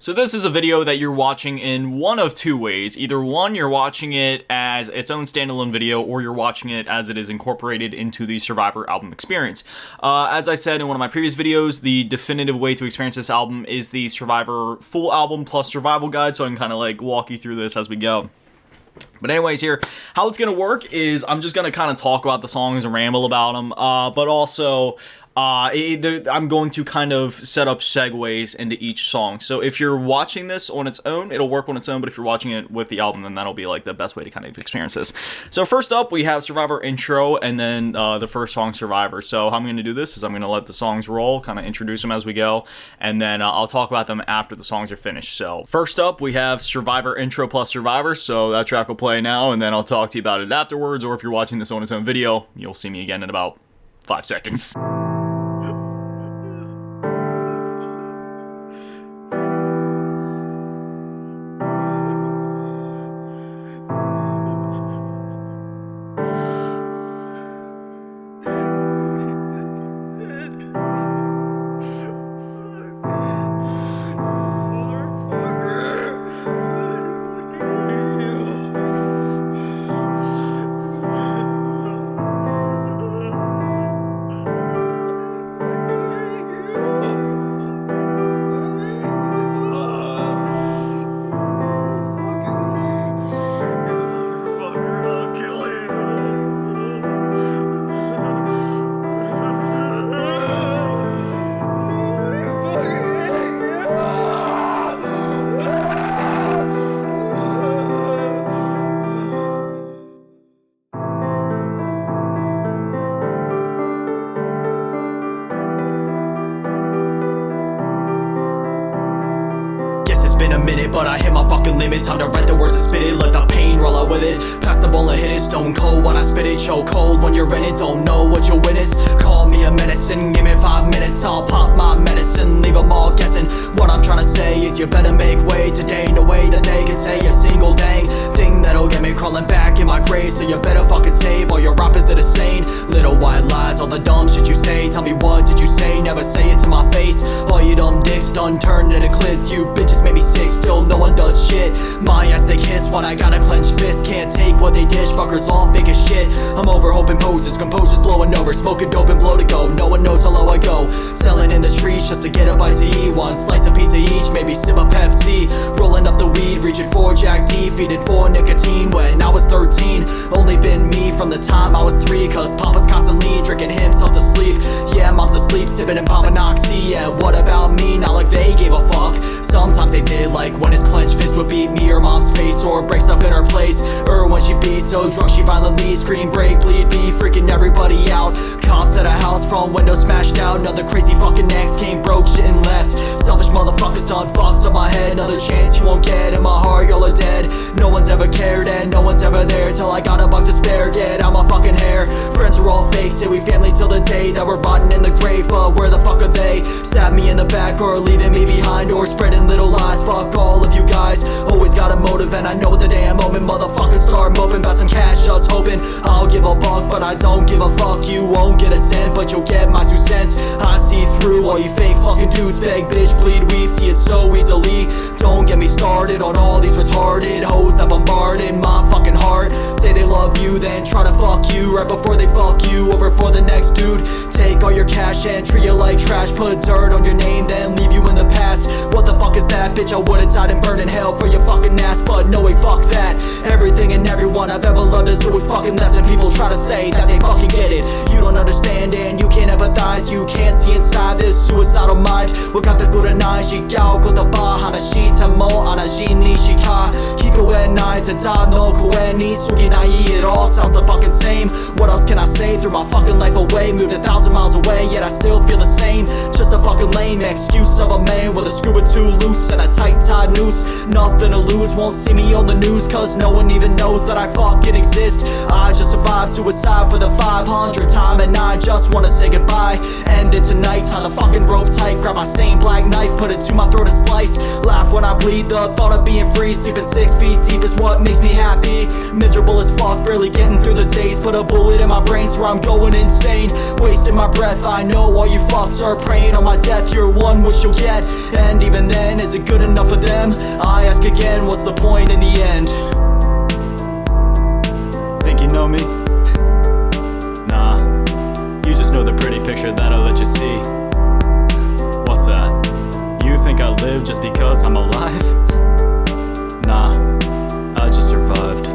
So this is a video that you're watching in one of two ways. Either one, you're watching it as its own standalone video, or you're watching it as it is incorporated into the Survivor album experience. As I said in one of my previous videos, the definitive way to experience this album is the Survivor full album plus survival guide, so I can kind of like walk you through this as we go. But anyways, here, how it's going to work is I'm just going to kind of talk about the songs and ramble about them, but also I'm going to kind of set up segues into each song. So if you're watching this on its own, it'll work on its own, but if you're watching it with the album, then that'll be like the best way to kind of experience this. So first up, we have Survivor intro, and then the first song, Survivor. So how I'm going to do this is I'm going to let the songs roll, kind of introduce them as we go, and then I'll talk about them after the songs are finished. So first up, we have Survivor intro plus Survivor, so that track will play now, and then I'll talk to you about it afterwards, or if you're watching this on its own video, you'll see me again in about 5 seconds. Guess it's been a minute, but I hit my fucking limit. Time to write the words and spit it, let the pain roll out with it. Pass the ball and hit it, stone cold when I spit it. Choke cold when you're in it, don't know what you'll witness. Call me a medicine, give me 5 minutes, I'll pop my medicine, leave them all guessing. What I'm trying to say is you better make way today, no way that they can say a single dang thing that'll get me crawling back in my grave. So you better fucking save all your rappers that are sane. Little white lies, all the dumb shit you say. Tell me what did you say, never say it to my face. All you dumb dicks done turned into clits. You bitches made me sick, still no one does shit. My ass they kiss when I got a clenched fist. Can't take what they dish, fuckers all fake as shit. I'm over hoping poses, composure's blowing over. Smoking dope and blow to go, no one knows how low I go. Selling in the streets just to get a bite to eat. One slice of pizza each, maybe sip a Pepsi. Rolling up the weed, reaching for Jack D. Feeding for nicotine when I was 13. Only been me from the time I was 3, cause Papa's constantly drinking himself to sleep. Yeah, mom's asleep, sipping and popping oxy. And what about me? Not like they gave a fuck. Sometimes they did, like when his clenched fist would beat me or mom's face, or break stuff in her place, or when she'd be so drunk she violently scream, break, bleed, be freaking everybody out. Cops at a house, front window smashed out. Another crazy fucking ex came, broke shit and left. Selfish motherfuckers done fucked up my head. Another chance you won't get, in my heart y'all are dead. No one's ever cared and no one's ever there, till I got a buck to spare, get out my fucking hair. Friends are all fake, say we family till the day that we're rotting in the grave, but where the fuck are they? Stab me in the back or leaving me behind, or spreading little lies. Fuck all of you guys, always got a motive, and I know the day I'm open. Motherfuckers start moping about some cash, just hoping I'll give a buck, but I don't give a fuck. You won't get a cent, but you'll get my 2 cents. I see through all you fake fucking dudes, beg, bitch, bleed, weave, see it so easily. Don't get me started on all these retarded hoes that bombarded my fucking heart. Say they love you, then try to fuck you right before they fuck you over for the next dude. Take all your cash and treat you like trash. Put dirt on your name, then leave you in the past. What the fuck is that, bitch? I would've died and burned in hell for your fucking ass, but no way, fuck that. Everything and everyone I've ever loved is always fucking left, and people try to say that they fucking get it. You don't understand and you can't empathize. You can't see inside this suicidal mind. 分かってくれない違う言葉話しても同じにしか聞こえないただの声に過ぎない It all sounds the fucking same. What else can I say? Threw my fucking life away, moved 1,000 miles away, yet I still feel the same. Just a fucking lame excuse of a man with a screw or 2 loose and a tight tied noose. Nothing to lose, won't see me on the news, cause no one even knows that I fucking exist. I just survived suicide for the 500th time, and I just wanna say goodbye. End it tonight, tie the fucking rope tight, grab my stained black knife, put it to my throat and slice. Laugh when I bleed. The thought of being free, sleeping 6 feet deep is what makes me happy. Miserable as fuck, barely getting through the days. Put a bullet in my brain so I'm going insane, wasting my breath. I know all you fucks are praying on my death. You're one wish you'll get, and even then, is it good enough for them? I ask again, what's the point in the end? Think you know me? Nah, you just know the pretty picture that I let you see. What's that? You think I live just because I'm alive? Nah, I just survived.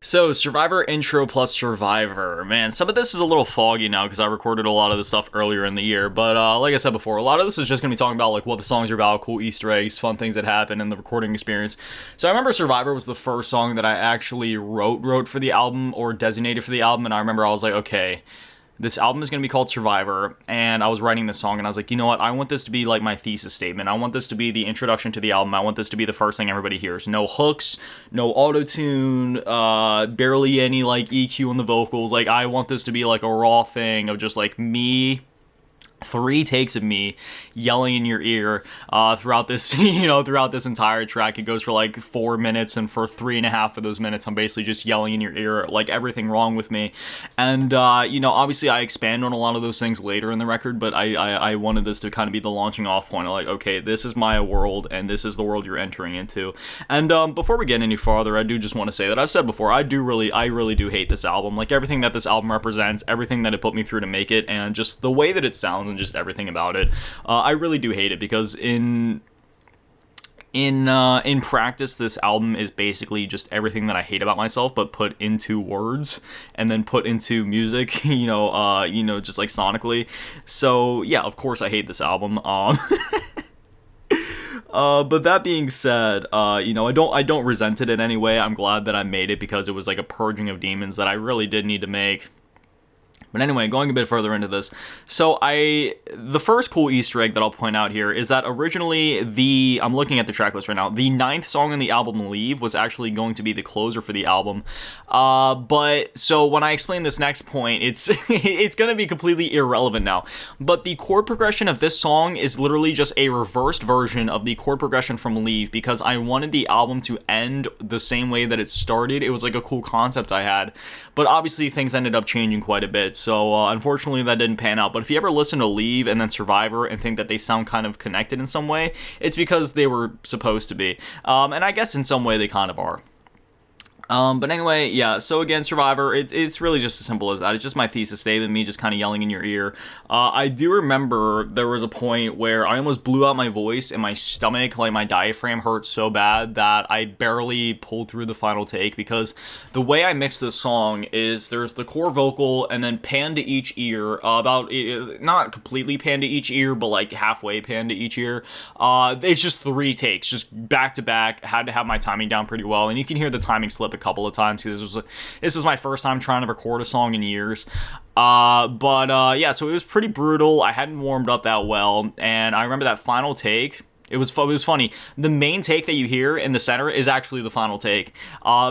So, Survivor intro plus Survivor. Man, some of this is a little foggy now because I recorded a lot of this stuff earlier in the year. But like I said before, a lot of this is just going to be talking about like what the songs are about, cool Easter eggs, fun things that happen in the recording experience. So I remember Survivor was the first song that I actually wrote for the album or designated for the album. And I remember I was like, okay, this album is going to be called Survivor, and I was writing this song, and I was like, you know what, I want this to be like my thesis statement. I want this to be the introduction to the album. I want this to be the first thing everybody hears. No hooks, no auto-tune, barely any like EQ on the vocals. Like, I want this to be like a raw thing of just like me, 3 takes of me yelling in your ear throughout this, throughout this entire track. It goes for like 4 minutes, and for 3.5 of those minutes, I'm basically just yelling in your ear, like everything wrong with me. And, obviously I expand on a lot of those things later in the record, but I wanted this to kind of be the launching off point of like, okay, this is my world, and this is the world you're entering into. And before we get any farther, I do just want to say that I've said before, I really do hate this album. Like, everything that this album represents, everything that it put me through to make it, and just the way that it sounds, and just everything about it. I really do hate it because in practice, this album is basically just everything that I hate about myself, but put into words and then put into music, just like sonically. So yeah, of course I hate this album. But that being said, I don't resent it in any way. I'm glad that I made it because it was like a purging of demons that I really did need to make. But anyway, going a bit further into this, so the first cool Easter egg that I'll point out here is that originally I'm looking at the track list right now, the 9th song on the album, Leave, was actually going to be the closer for the album. But so when I explain this next point, it's it's going to be completely irrelevant now. But the chord progression of this song is literally just a reversed version of the chord progression from Leave, because I wanted the album to end the same way that it started. It was like a cool concept I had, but obviously things ended up changing quite a bit. So unfortunately that didn't pan out. But if you ever listen to Leave and then Survivor and think that they sound kind of connected in some way, it's because they were supposed to be. And I guess in some way they kind of are. But anyway, yeah, so again, Survivor, it's really just as simple as that. It's just my thesis statement, me just kind of yelling in your ear. I do remember there was a point where I almost blew out my voice and my stomach, like my diaphragm hurt so bad that I barely pulled through the final take, because the way I mix this song is there's the core vocal and then pan to each ear, not completely pan to each ear, but like halfway pan to each ear. It's just 3 takes, just back to back. Had to have my timing down pretty well, and you can hear the timing slip a couple of times because this was my first time trying to record a song in years. Yeah, so it was pretty brutal. I hadn't warmed up that well, and I remember that final take. It was funny. The main take that you hear in the center is actually the final take,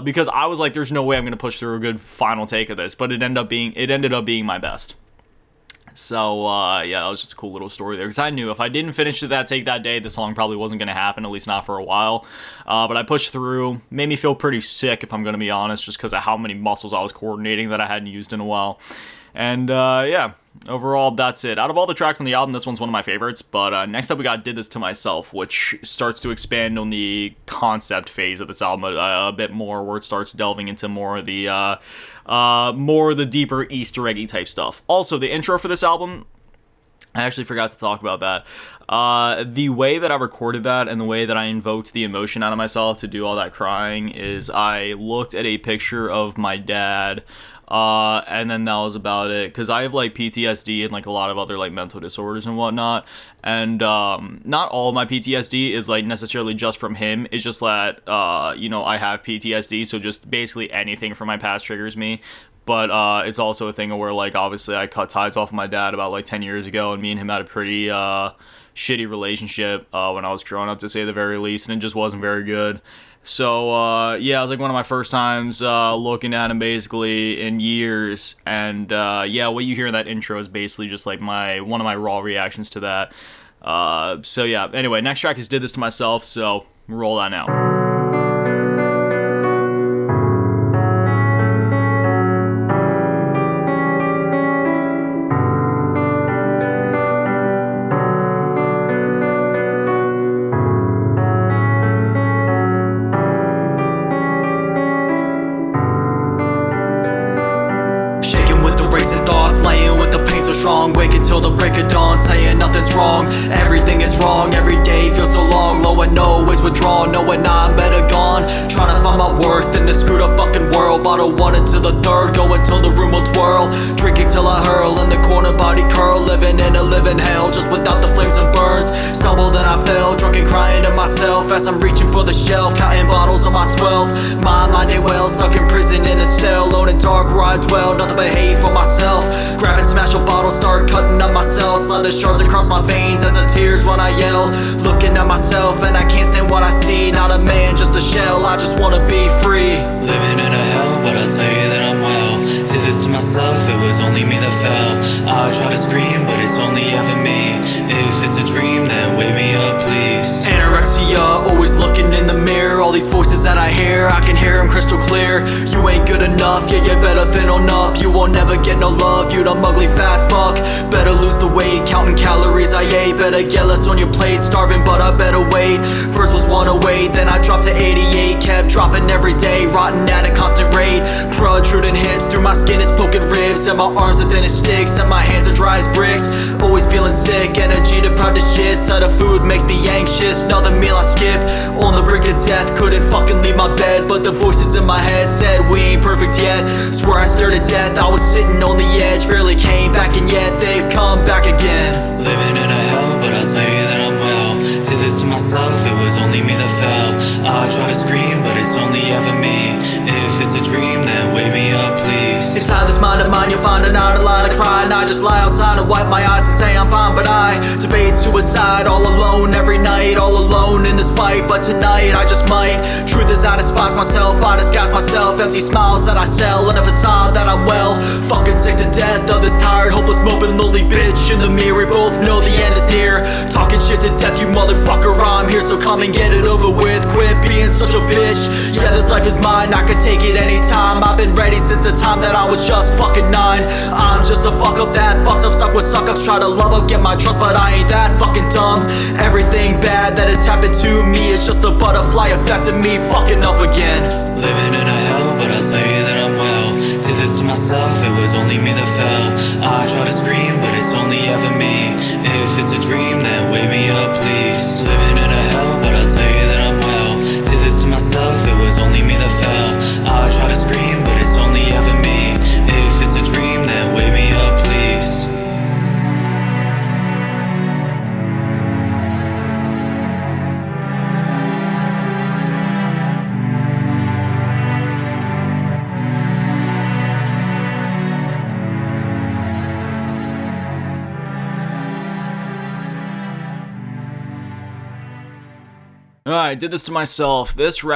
because I was like, "There's no way I'm going to push through a good final take of this," but it ended up being my best. So, yeah, that was just a cool little story there, because I knew if I didn't finish that take that day, the song probably wasn't going to happen, at least not for a while. But I pushed through. Made me feel pretty sick, if I'm going to be honest, just because of how many muscles I was coordinating that I hadn't used in a while. And, yeah, overall, that's it. Out of all the tracks on the album, this one's one of my favorites. But next up, we got Did This To Myself, which starts to expand on the concept phase of this album a bit more, where it starts delving into more of the deeper Easter eggy type stuff. Also, the intro for this album, I actually forgot to talk about that. The way that I recorded that and the way that I invoked the emotion out of myself to do all that crying is I looked at a picture of my dad, and then that was about it. Because I have like PTSD and like a lot of other like mental disorders and whatnot, and not all of my PTSD is like necessarily just from him. It's just that I have PTSD, so just basically anything from my past triggers me. But it's also a thing where, like, obviously I cut ties off with my dad about, like, 10 years ago, and me and him had a pretty shitty relationship when I was growing up, to say the very least, and it just wasn't very good. So, yeah, it was, like, one of my first times looking at him, basically, in years, and, yeah, what you hear in that intro is basically just, like, one of my raw reactions to that. So, yeah, anyway, next track is Did This To Myself, so roll that now. Strong, wake until the break of dawn, saying nothing's wrong, everything is wrong, every day feels so long, low and always withdrawn, knowing I'm better gone, trying to find my worth in this screwed up fucking world, bottle one into the third, go until the room will twirl, drinking till I hurl, in the corner body curl, living in a living hell, just without the flames and burns, stumbled and I fell, drunk and crying to myself, as I'm reaching for the shelf, counting bottles on my 12th, my mind ain't well, stuck in prison in a cell, alone and dark where I dwell, nothing but hate for myself, grab and smash a bottle, start cutting up myself, slide the shards across my veins as the tears run I yell, looking at myself and I can't stand what I see, not a man, just a shell, I just wanna be free. Living in a hell, but I'll tell you that I'm well. Did this to myself, it was only me that fell. I try to scream, but it's only ever me. If it's a dream, then wake me up, please. Anorexia, always looking in the mirror, all these voices that I hear, I can hear them crystal clear. You ain't good enough, yeah, you better thin on up, you won't never get no love, you dumb ugly fat fuck. Better lose the weight, counting calories I ate, better get less on your plate, starving but I better wait. First was 108, then I dropped to 88, kept dropping every day, rotting at a constant rate. Protruding hips, through my skin is poking ribs, and my arms are thin as sticks, and my hands are dry as bricks. Always feeling sick, energy deprived as shit, side of food makes me anxious, another meal I skip. On the brink of death, couldn't fucking leave my bed, but the voices in my head said we ain't perfect yet. Swear I stared at death, I was sitting on the edge, barely came back and yet they've come back again. Living in a hell, but I'll tell you that I'm well. Did this to myself, it was only me that fell. I try to scream, but it's only ever me. If it's a dream, then wake me up, please. Inside this mind of mine, you'll find another line of cry, and I just lie outside and wipe my eyes and say I'm fine, but I debate suicide all alone every night, all alone in this fight, but tonight I just might. Truth is I despise myself, I disguise myself, empty smiles that I sell, and a facade that I'm well. Fucking sick to death of this tired, hopeless, moping, lonely bitch. In the mirror, we both know the end is near. Talking shit to death, you motherfucker, I'm here, so come and get it over with. Quit being such a bitch. Yeah, this life is mine, I could take it anytime. I've been ready since the time that I was just fucking 9. I'm just a fuck up that fucks up, stuck with suck ups, try to love up, get my trust, but I ain't that fucking dumb. Everything bad that has happened to me, it's just the butterfly effect of me fucking up again. Living in a hell, but I'll tell you that I'm well. Did this to myself, it was only me that fell. I try to scream, but it's only ever me. If it's a dream, then wake me up, please. Living in a hell, but I'll tell you that I'm well. Did this to myself, it was only me that fell. I try to scream, but it's only ever me. If it's a dream, then wake me up, please. Alright, Did This To Myself. This song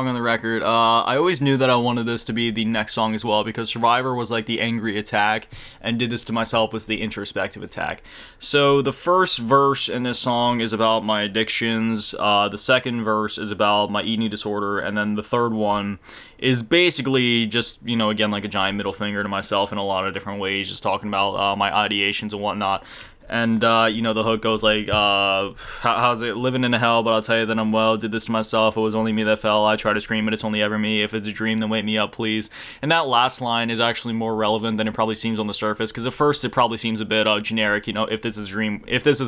on the record, I always knew that I wanted this to be the next song as well, because Survivor was like the angry attack, and Did This To Myself was the introspective attack. So the first verse in this song is about my addictions, the second verse is about my eating disorder, and then the third one is basically just, again, like a giant middle finger to myself in a lot of different ways, just talking about my ideations and whatnot. And, you know, the hook goes like, how's it, living in a hell, but I'll tell you that I'm well, did this to myself, it was only me that fell, I try to scream, but it's only ever me, if it's a dream, then wake me up, please. And that last line is actually more relevant than it probably seems on the surface, because at first it probably seems a bit generic, you know, if this is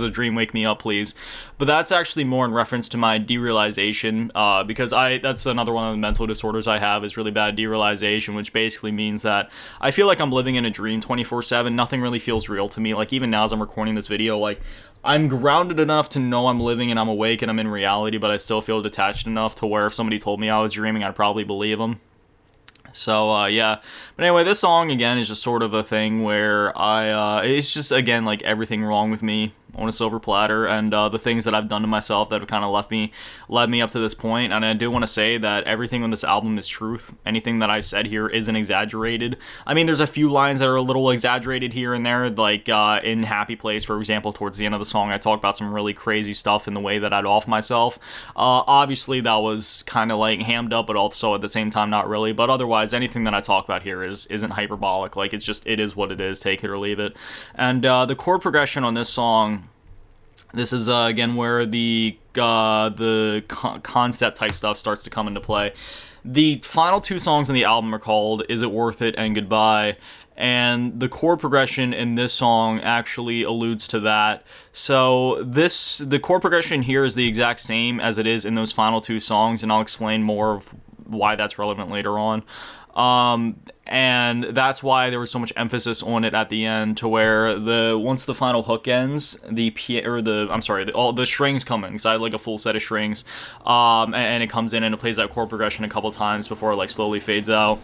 a dream, wake me up, please. But that's actually more in reference to my derealization, because that's another one of the mental disorders I have, is really bad derealization, which basically means that I feel like I'm living in a dream 24/7, nothing really feels real to me, like even now as I'm recording this video, like I'm grounded enough to know I'm living and I'm awake and I'm in reality, but I still feel detached enough to where if somebody told me I was dreaming, I'd probably believe them. So, yeah. But anyway, this song, again, is just sort of a thing where it's just, again, like, everything wrong with me on a silver platter, and the things that I've done to myself that have kind of led me up to this point. And I do want to say that everything on this album is truth. Anything that I've said here isn't exaggerated. I mean, there's a few lines that are a little exaggerated here and there, like in Happy Place, for example, towards the end of the song, I talk about some really crazy stuff in the way that I'd off myself. Obviously, that was kind of like hammed up, but also at the same time, not really. But otherwise, anything that I talk about here isn't hyperbolic. Like, it is what it is, take it or leave it. And the chord progression on this song, this is, again, where the concept type stuff starts to come into play. The final two songs on the album are called Is It Worth It and Goodbye, and the chord progression in this song actually alludes to that. So the chord progression here is the exact same as it is in those final two songs, and I'll explain more of why that's relevant later on. And that's why there was so much emphasis on it at the end, to where once the final hook ends, all the strings come in, because I had like a full set of strings, and it comes in and it plays that chord progression a couple times before it like slowly fades out,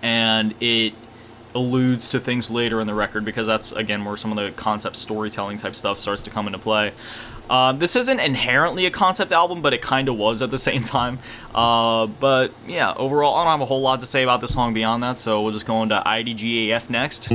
and it alludes to things later in the record, because that's, again, where some of the concept storytelling type stuff starts to come into play. This isn't inherently a concept album, but it kind of was at the same time. But yeah, overall, I don't have a whole lot to say about this song beyond that, so we'll just go into IDGAF next.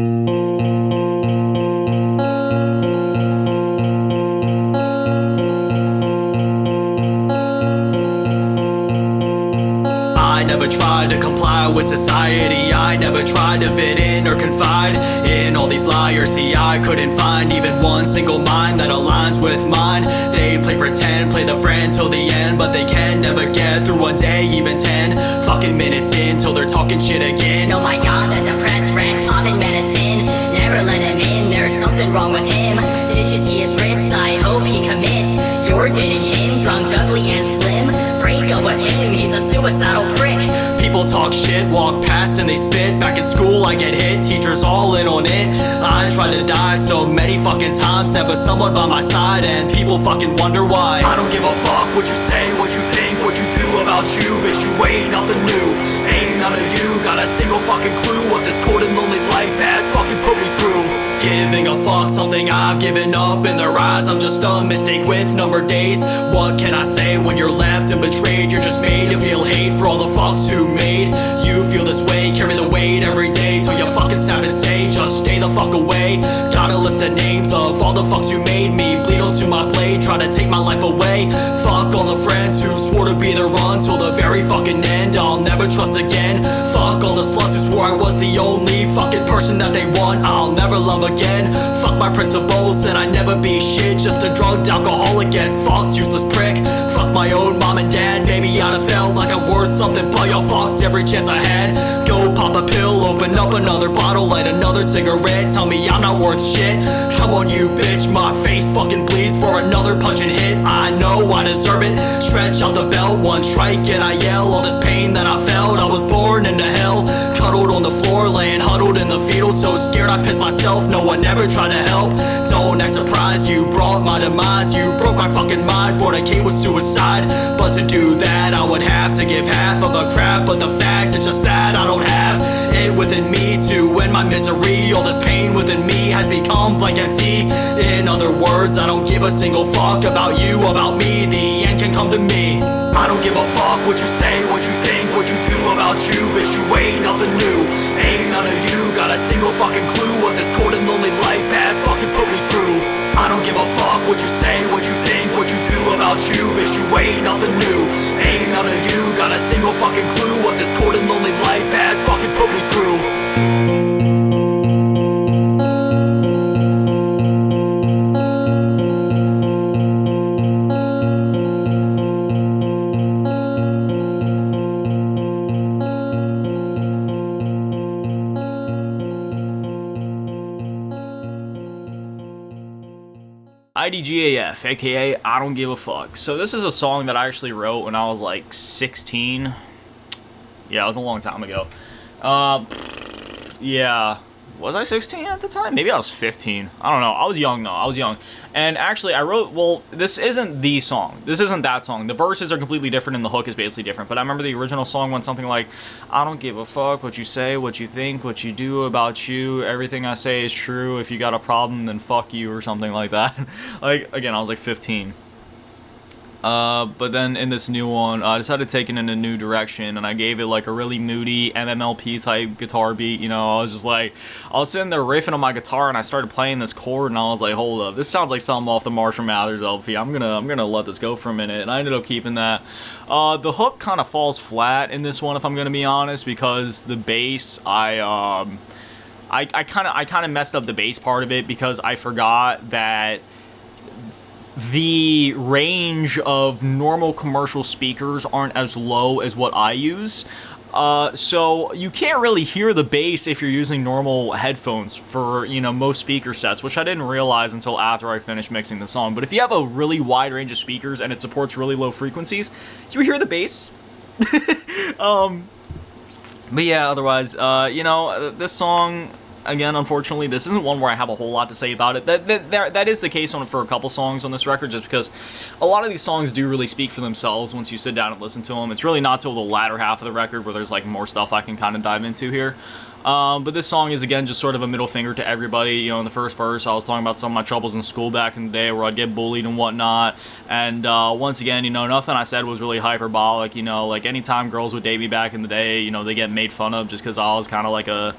I never tried to comply with society, I never tried to fit in or confide in all these liars. See, I couldn't find even one single mind that aligns with mine. They play pretend, play the friend till the end, but they can never get through one day, even 10 fucking minutes in, till they're talking shit again. Oh my god, the depressed wreck, popping medicine, never let him in, there's something wrong with him. Did you see his wrists? I hope he commits. You're dating him, drunk, ugly, and slim. Break up with him, he's a suicidal prick. People talk shit, walk past and they spit. Back in school I get hit, teachers all in on it. I tried to die so many fucking times, never someone by my side, and people fucking wonder why. I don't give a fuck what you say, what you think, what you do about you. Bitch, you ain't nothing new, ain't none of you got a single fucking clue what this cold and lonely life has fucking put me through. Giving a fuck, something I've given up. In their eyes, I'm just a mistake with numbered days. What can I say when you're left and betrayed? You're just made to feel hate for all the fucks who made you feel this way. Carry the weight every day till you fucking snap and say, just stay the fuck away. Got a list of names of all the fucks who made me bleed onto my blade, try to take my life away. Fuck all the friends who swore to be their run till the very fucking end. I'll never trust again. Fuck all the sluts who swore I was the only fucking person that they want. I'll never love again. Fuck my principles, said I'd never be shit, just a drugged alcoholic and fucked useless prick. Fuck my own mom and dad, maybe I'd have felt like I'm worth something, but y'all fucked every chance I had. Go pop a pill, open up another bottle, light another cigarette, tell me I'm not worth shit. Come on you bitch, my face fucking bleeds for another punch and hit. I know I deserve it, stretch out the belt, one strike and I yell. All this pain that I felt, I was born into hell. Cuddled on the floor, laying huddled in the fetal, so scared I pissed myself, no one ever tried to help. Don't act surprised, you brought my demise. You broke my fucking mind, fornicate with suicide. But to do that, I would have to give half of a crap. But the fact is just that I don't have it within me to end my misery. All this pain within me has become blank empty. In other words, I don't give a single fuck about you, about me. The end can come to me. I don't give a fuck what you say, what you think, what you do about you. Bitch, you ain't nothing new, ain't none of you got a single fucking clue what this cold and lonely life has fucking put me through. I don't give a fuck what you say, what you think, what you do about you. Bitch, you ain't nothing new, ain't none of you got a single fucking clue what this cold and lonely life has fucking put me through. IDGAF, aka I Don't Give a Fuck. So this is a song that I actually wrote when I was like 16. Yeah, it was a long time ago. Yeah. Was I 16 at the time? Maybe I was 15. I don't know. I was young though. I was young. And actually I wrote, well, this isn't the song. This isn't that song. The verses are completely different and the hook is basically different. But I remember the original song went something like, I don't give a fuck what you say, what you think, what you do about you. Everything I say is true. If you got a problem, then fuck you, or something like that. Like, again, I was like 15. But then in this new one, I decided to take it in a new direction, and I gave it like a really moody MMLP type guitar beat. You know, I was just like, I was sitting there riffing on my guitar, and I started playing this chord, and I was like, hold up, this sounds like something off the Marshall Mathers LP. I'm gonna let this go for a minute, and I ended up keeping that. The hook kind of falls flat in this one, if I'm gonna be honest, because the bass, I kind of messed up the bass part of it because I forgot that the range of normal commercial speakers aren't as low as what I use. So you can't really hear the bass if you're using normal headphones for, you know, most speaker sets, which I didn't realize until after I finished mixing the song. But if you have a really wide range of speakers and it supports really low frequencies, you hear the bass. But yeah, otherwise, you know, this song, again, unfortunately, this isn't one where I have a whole lot to say about it. That is the case for a couple songs on this record, just because a lot of these songs do really speak for themselves once you sit down and listen to them. It's really not till the latter half of the record where there's like more stuff I can kind of dive into here. But this song is, again, just sort of a middle finger to everybody. You know, in the first verse, I was talking about some of my troubles in school back in the day where I'd get bullied and whatnot. And once again, you know, nothing I said was really hyperbolic. You know, like anytime girls would date me back in the day, you know, they get made fun of just because I was kind of like a...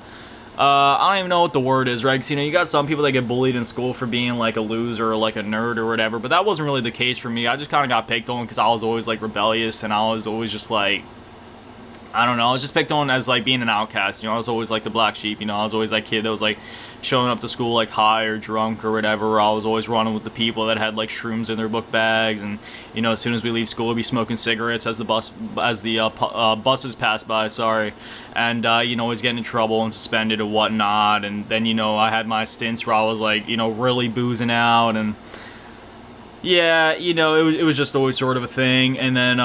I don't even know what the word is, right? 'Cause, you know, you got some people that get bullied in school for being, like, a loser or, like, a nerd or whatever, but that wasn't really the case for me. I just kind of got picked on because I was always, like, rebellious, and I was always just, like, I don't know, I was just picked on as, like, being an outcast, you know, I was always, like, the black sheep, you know, I was always that kid that was, like, showing up to school, like, high or drunk or whatever. I was always running with the people that had, like, shrooms in their book bags, and, you know, as soon as we leave school, we'd be smoking cigarettes as the buses pass by, sorry, and, you know, always getting in trouble and suspended and whatnot. And then, you know, I had my stints where I was, like, you know, really boozing out, and yeah, you know, it was just always sort of a thing. And then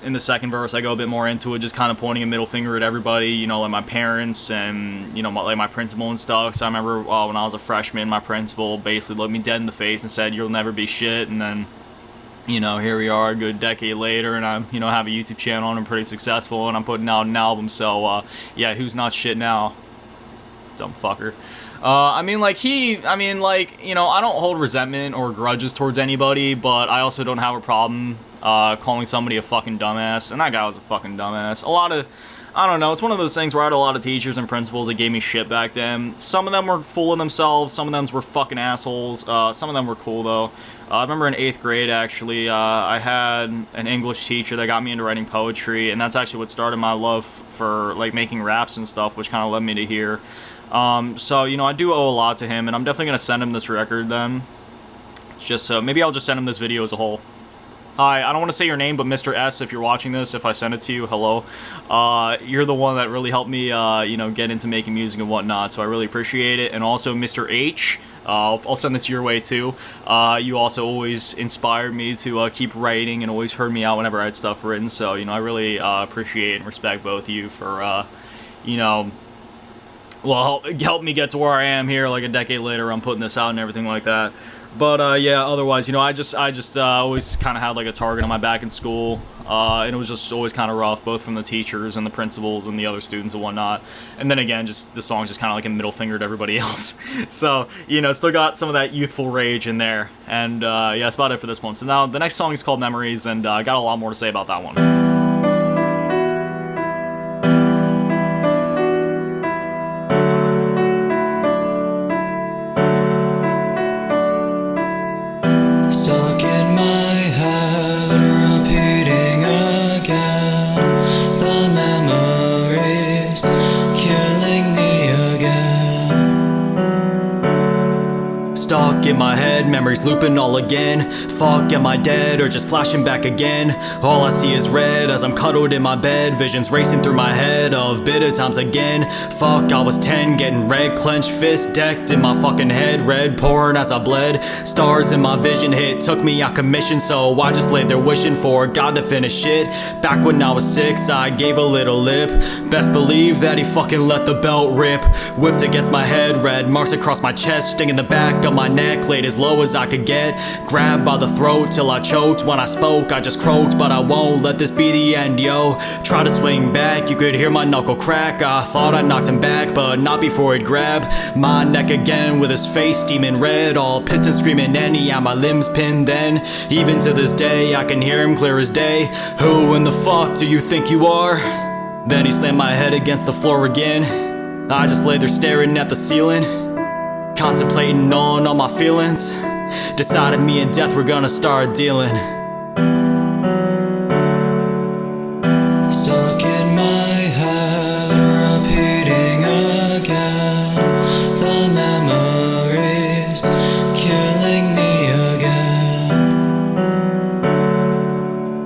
in the second verse, I go a bit more into it, just kind of pointing a middle finger at everybody, you know, like my parents and, you know, like my principal and stuff. So I remember when I was a freshman, my principal basically looked me dead in the face and said, "You'll never be shit." And then, you know, here we are a good decade later, and I'm, you know, have a YouTube channel, and I'm pretty successful, and I'm putting out an album. So yeah, who's not shit now? Dumb fucker. I mean, you know, I don't hold resentment or grudges towards anybody, but I also don't have a problem calling somebody a fucking dumbass, and that guy was a fucking dumbass. I don't know, it's one of those things where I had a lot of teachers and principals that gave me shit back then. Some of them were full of themselves, some of them were fucking assholes, some of them were cool, though. I remember in 8th grade, actually, I had an English teacher that got me into writing poetry, and that's actually what started my love for, like, making raps and stuff, which kind of led me to here. So, you know, I do owe a lot to him, and I'm definitely going to send him this record then. Just so, maybe I'll just send him this video as a whole. Hi, I don't want to say your name, but Mr. S, if you're watching this, if I send it to you, hello. You're the one that really helped me, you know, get into making music and whatnot, so I really appreciate it. And also, Mr. H, I'll send this your way, too. You also always inspired me to keep writing and always heard me out whenever I had stuff written, so, you know, I really appreciate and respect both of you for, you know, well, help me get to where I am here, like a decade later. I'm putting this out and everything like that. But yeah, otherwise, you know, I just always kind of had like a target on my back in school, and it was just always kind of rough, both from the teachers and the principals and the other students and whatnot. And then again, just the song's just kind of like a middle finger to everybody else. So, you know, still got some of that youthful rage in there. And yeah, that's about it for this one. So now the next song is called Memories, and I got a lot more to say about that one. Stuck in my head, repeating again. The memories killing me again. Stuck in in my head, memories looping all again. Fuck, am I dead or just flashing back again? All I see is red as I'm cuddled in my bed. Visions racing through my head of bitter times again. Fuck, I was 10, getting red, clenched fist decked in my fucking head. Red pouring as I bled. Stars in my vision hit, took me out commission, so I just laid there wishing for God to finish it. Back when I was 6, I gave a little lip. Best believe that he fucking let the belt rip. Whipped against my head, red marks across my chest, stinging the back of my neck, laid as low as I could get. Grabbed by the throat till I choked. When I spoke, I just croaked, but I won't let this be the end, yo. Try to swing back, you could hear my knuckle crack. I thought I knocked him back, but not before he'd grab my neck again with his face steaming red, all pissed and screaming, and he had my limbs pinned then. Even to this day, I can hear him clear as day. Who in the fuck do you think you are? Then he slammed my head against the floor again. I just lay there staring at the ceiling, contemplating on all my feelings. Decided me and death were gonna start dealing. Stuck in my head, repeating again. The memories killing me again.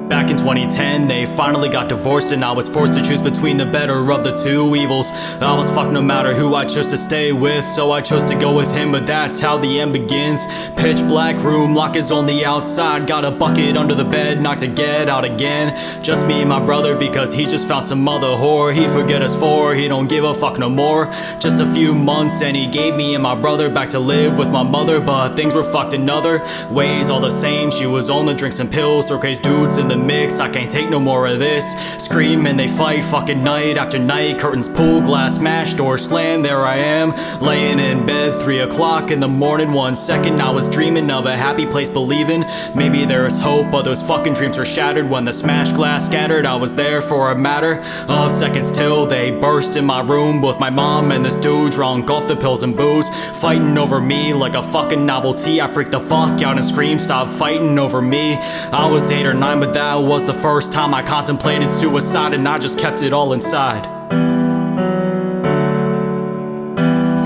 Back in 2010, they finally got divorced, and I was forced to choose between the better of the two evils. I was fucked no matter who I chose to stay with, so I chose to go with him, but that's how the end begins. Pitch black room, lock is on the outside. Got a bucket under the bed, not to get out again. Just me and my brother, because he just found some other whore he'd forget us for. He don't give a fuck no more. Just a few months and he gave me and my brother back to live with my mother, but things were fucked in other ways all the same. She was on the drinks and pills, throw crazy dudes in the mix. I can't take no more of this. Scream and they fight fucking night after night. Curtains pull, glass smash, door slam. There I am, laying in bed, 3 o'clock in the morning. 1 second I was dreaming of a happy place, believing maybe there is hope, but those fucking dreams were shattered when the smashed glass scattered. I was there for a matter of seconds till they burst in my room. Both my mom and this dude drunk off the pills and booze, fighting over me like a fucking novelty. I freaked the fuck out and screamed, stop fighting over me. I was 8 or 9, but that was the first time I contemplated suicide, and I just kept it all inside.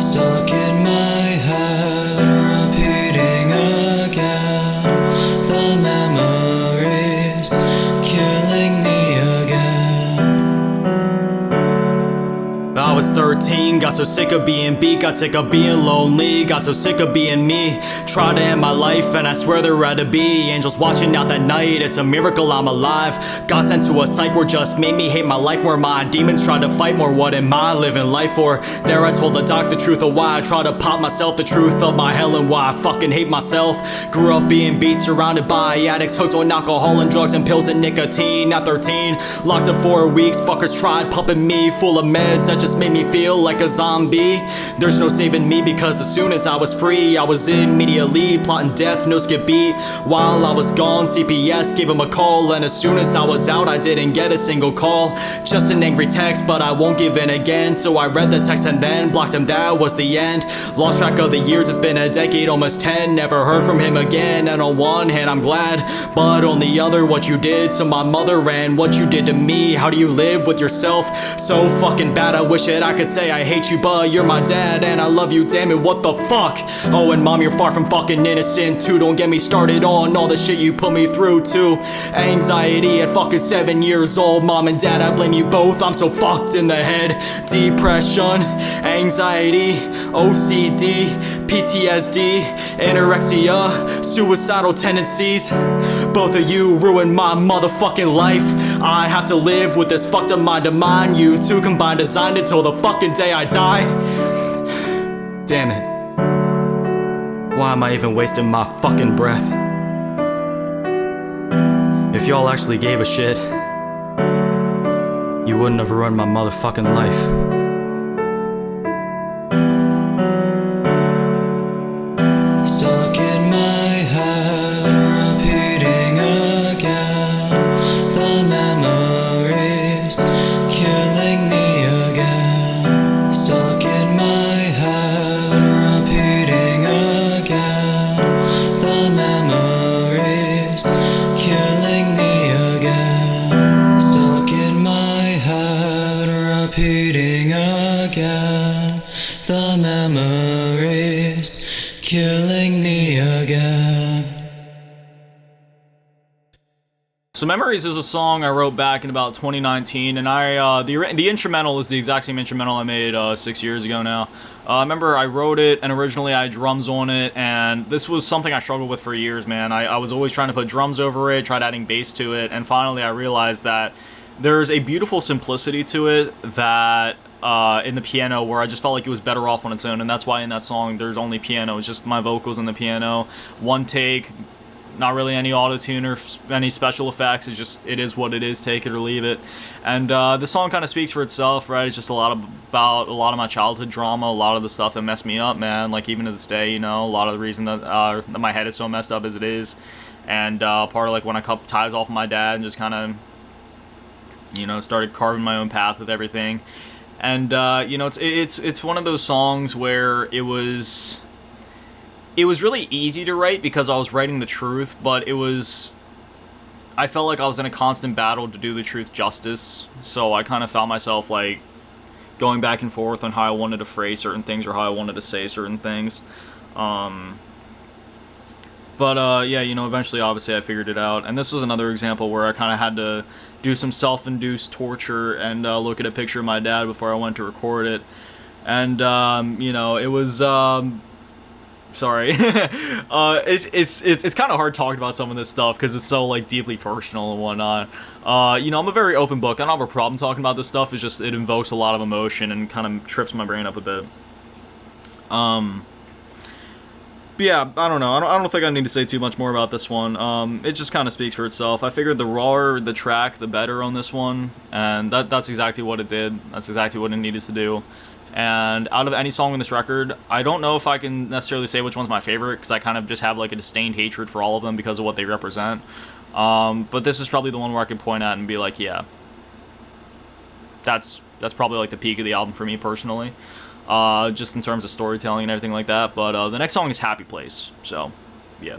Stuck in my head, repeating again. The memories killing me again. I was 13, got so sick of being beat, got sick of being lonely, got so sick of being me. Tried to end my life and I swear there had to be angels watching out that night. It's a miracle I'm alive. Got sent to a psych ward, just made me hate my life more. My demons tried to fight more, what am I living life for? There I told the doc the truth of why I tried to pop myself, the truth of my hell and why I fucking hate myself. Grew up being beat, surrounded by addicts, hooked on alcohol and drugs and pills and nicotine. At 13, locked up 4 weeks, fuckers tried pumping me full of meds that just made me feel like a zombie. There's no saving me, because as soon as I was free, I was immediately plotting death, no skip beat. While I was gone, CPS gave him a call, and as soon as I was out, I didn't get a single call. Just an angry text, but I won't give in again. So I read the text and then blocked him, that was the end. Lost track of the years, it's been a decade, almost 10. Never heard from him again, and on one hand I'm glad, but on the other, what you did to my mother and what you did to me. How do you live with yourself so fucking bad? I wish that I could say I hate you, but you're my dad and I love you, damn it, what the fuck? Oh, and mom, you're far from fucking innocent too. Don't get me started on all the shit you put me through too. Anxiety at fucking 7 years old. Mom and dad, I blame you both, I'm so fucked in the head. Depression, anxiety, OCD, PTSD, anorexia, suicidal tendencies. Both of you ruined my motherfucking life. I have to live with this fucked up mind of mine. You two combined designed it till the fucking day I die. Damn it. Why am I even wasting my fucking breath? If y'all actually gave a shit, you wouldn't have ruined my motherfucking life. Stuck in my head, repeating again. The memories killing me again. Stuck in my head, repeating again. The memories killing me again. Stuck in my head, repeating again. again. So Memories is a song I wrote back in about 2019, and the instrumental is the exact same instrumental I made 6 years ago now. I remember I wrote it, and originally I had drums on it, and this was something I struggled with for years, man. I was always trying to put drums over it, tried adding bass to it, and finally I realized that there's a beautiful simplicity to it that in the piano where I just felt like it was better off on its own, and that's why in that song there's only piano. It's just my vocals and the piano, one take. Not really any auto-tune or any special effects. It's just, it is what it is, take it or leave it. And the song kind of speaks for itself, right? It's just about a lot of my childhood drama, a lot of the stuff that messed me up, man. Like, even to this day, you know, a lot of the reason that my head is so messed up as it is. And part of, like, when I cut ties off my dad and just kind of, you know, started carving my own path with everything. And, you know, it's one of those songs where it was really easy to write because I was writing the truth, but I felt like I was in a constant battle to do the truth justice, so I kind of found myself, like, going back and forth on how I wanted to phrase certain things or how I wanted to say certain things. Yeah, you know, eventually, obviously, I figured it out, and this was another example where I kind of had to do some self-induced torture and look at a picture of my dad before I went to record it, and, you know, it was, sorry. It's kind of hard talking about some of this stuff because it's so, like, deeply personal and whatnot. You know, I'm a very open book. I don't have a problem talking about this stuff. It's just, it invokes a lot of emotion and kind of trips my brain up a bit. But yeah, I don't know. I don't think I need to say too much more about this one. It just kind of speaks for itself. I figured the rawer the track, the better on this one, and that's exactly what it did. That's exactly what it needed to do. And out of any song on this record, I don't know if I can necessarily say which one's my favorite, because I kind of just have, like, a disdained hatred for all of them because of what they represent. But this is probably the one where I can point at and be like, yeah, that's probably, like, the peak of the album for me personally, just in terms of storytelling and everything like that. But the next song is Happy Place, so yeah.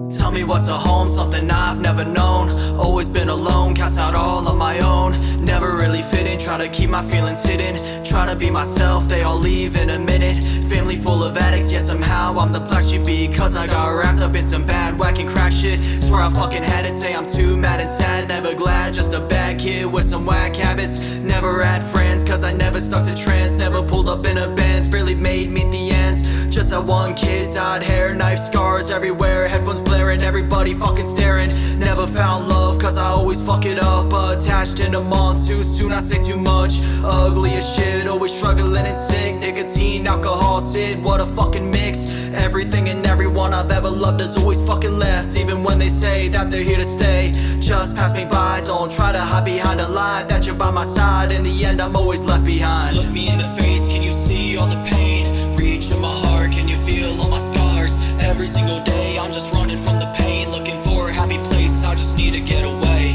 Tell me what's a home, something I've never known. Always been alone, cast out all on my own. Never really fitting, try to keep my feelings hidden. Try to be myself, they all leave in a minute. Family full of addicts, yet somehow I'm the black sheep because I got wrapped up in some bad whack and crack shit. Swear I fucking had it, say I'm too mad and sad. Never glad, just a bad kid with some whack habits. Never had friends, cause I never stuck to trends. Never pulled up in a Benz, barely made me the ends. Just that one kid, dyed hair, knife scars everywhere. Headphones blaring, everybody fucking staring. Never found love, cause I always fuck it up. Attached in a month, too soon I say too much. Ugly as shit, always struggling and sick. Nicotine, alcohol, Sid, what a fucking mix. Everything and everyone I've ever loved has always fucking left. Even when they say that they're here to stay, just pass me by, don't try to hide behind a lie that you're by my side. In the end I'm always left behind. Look me in the face, can you see all the pain? Reach in my heart, can you feel all my scars? Every single day I'm just running from the pain, looking for a happy place, I just need to get away.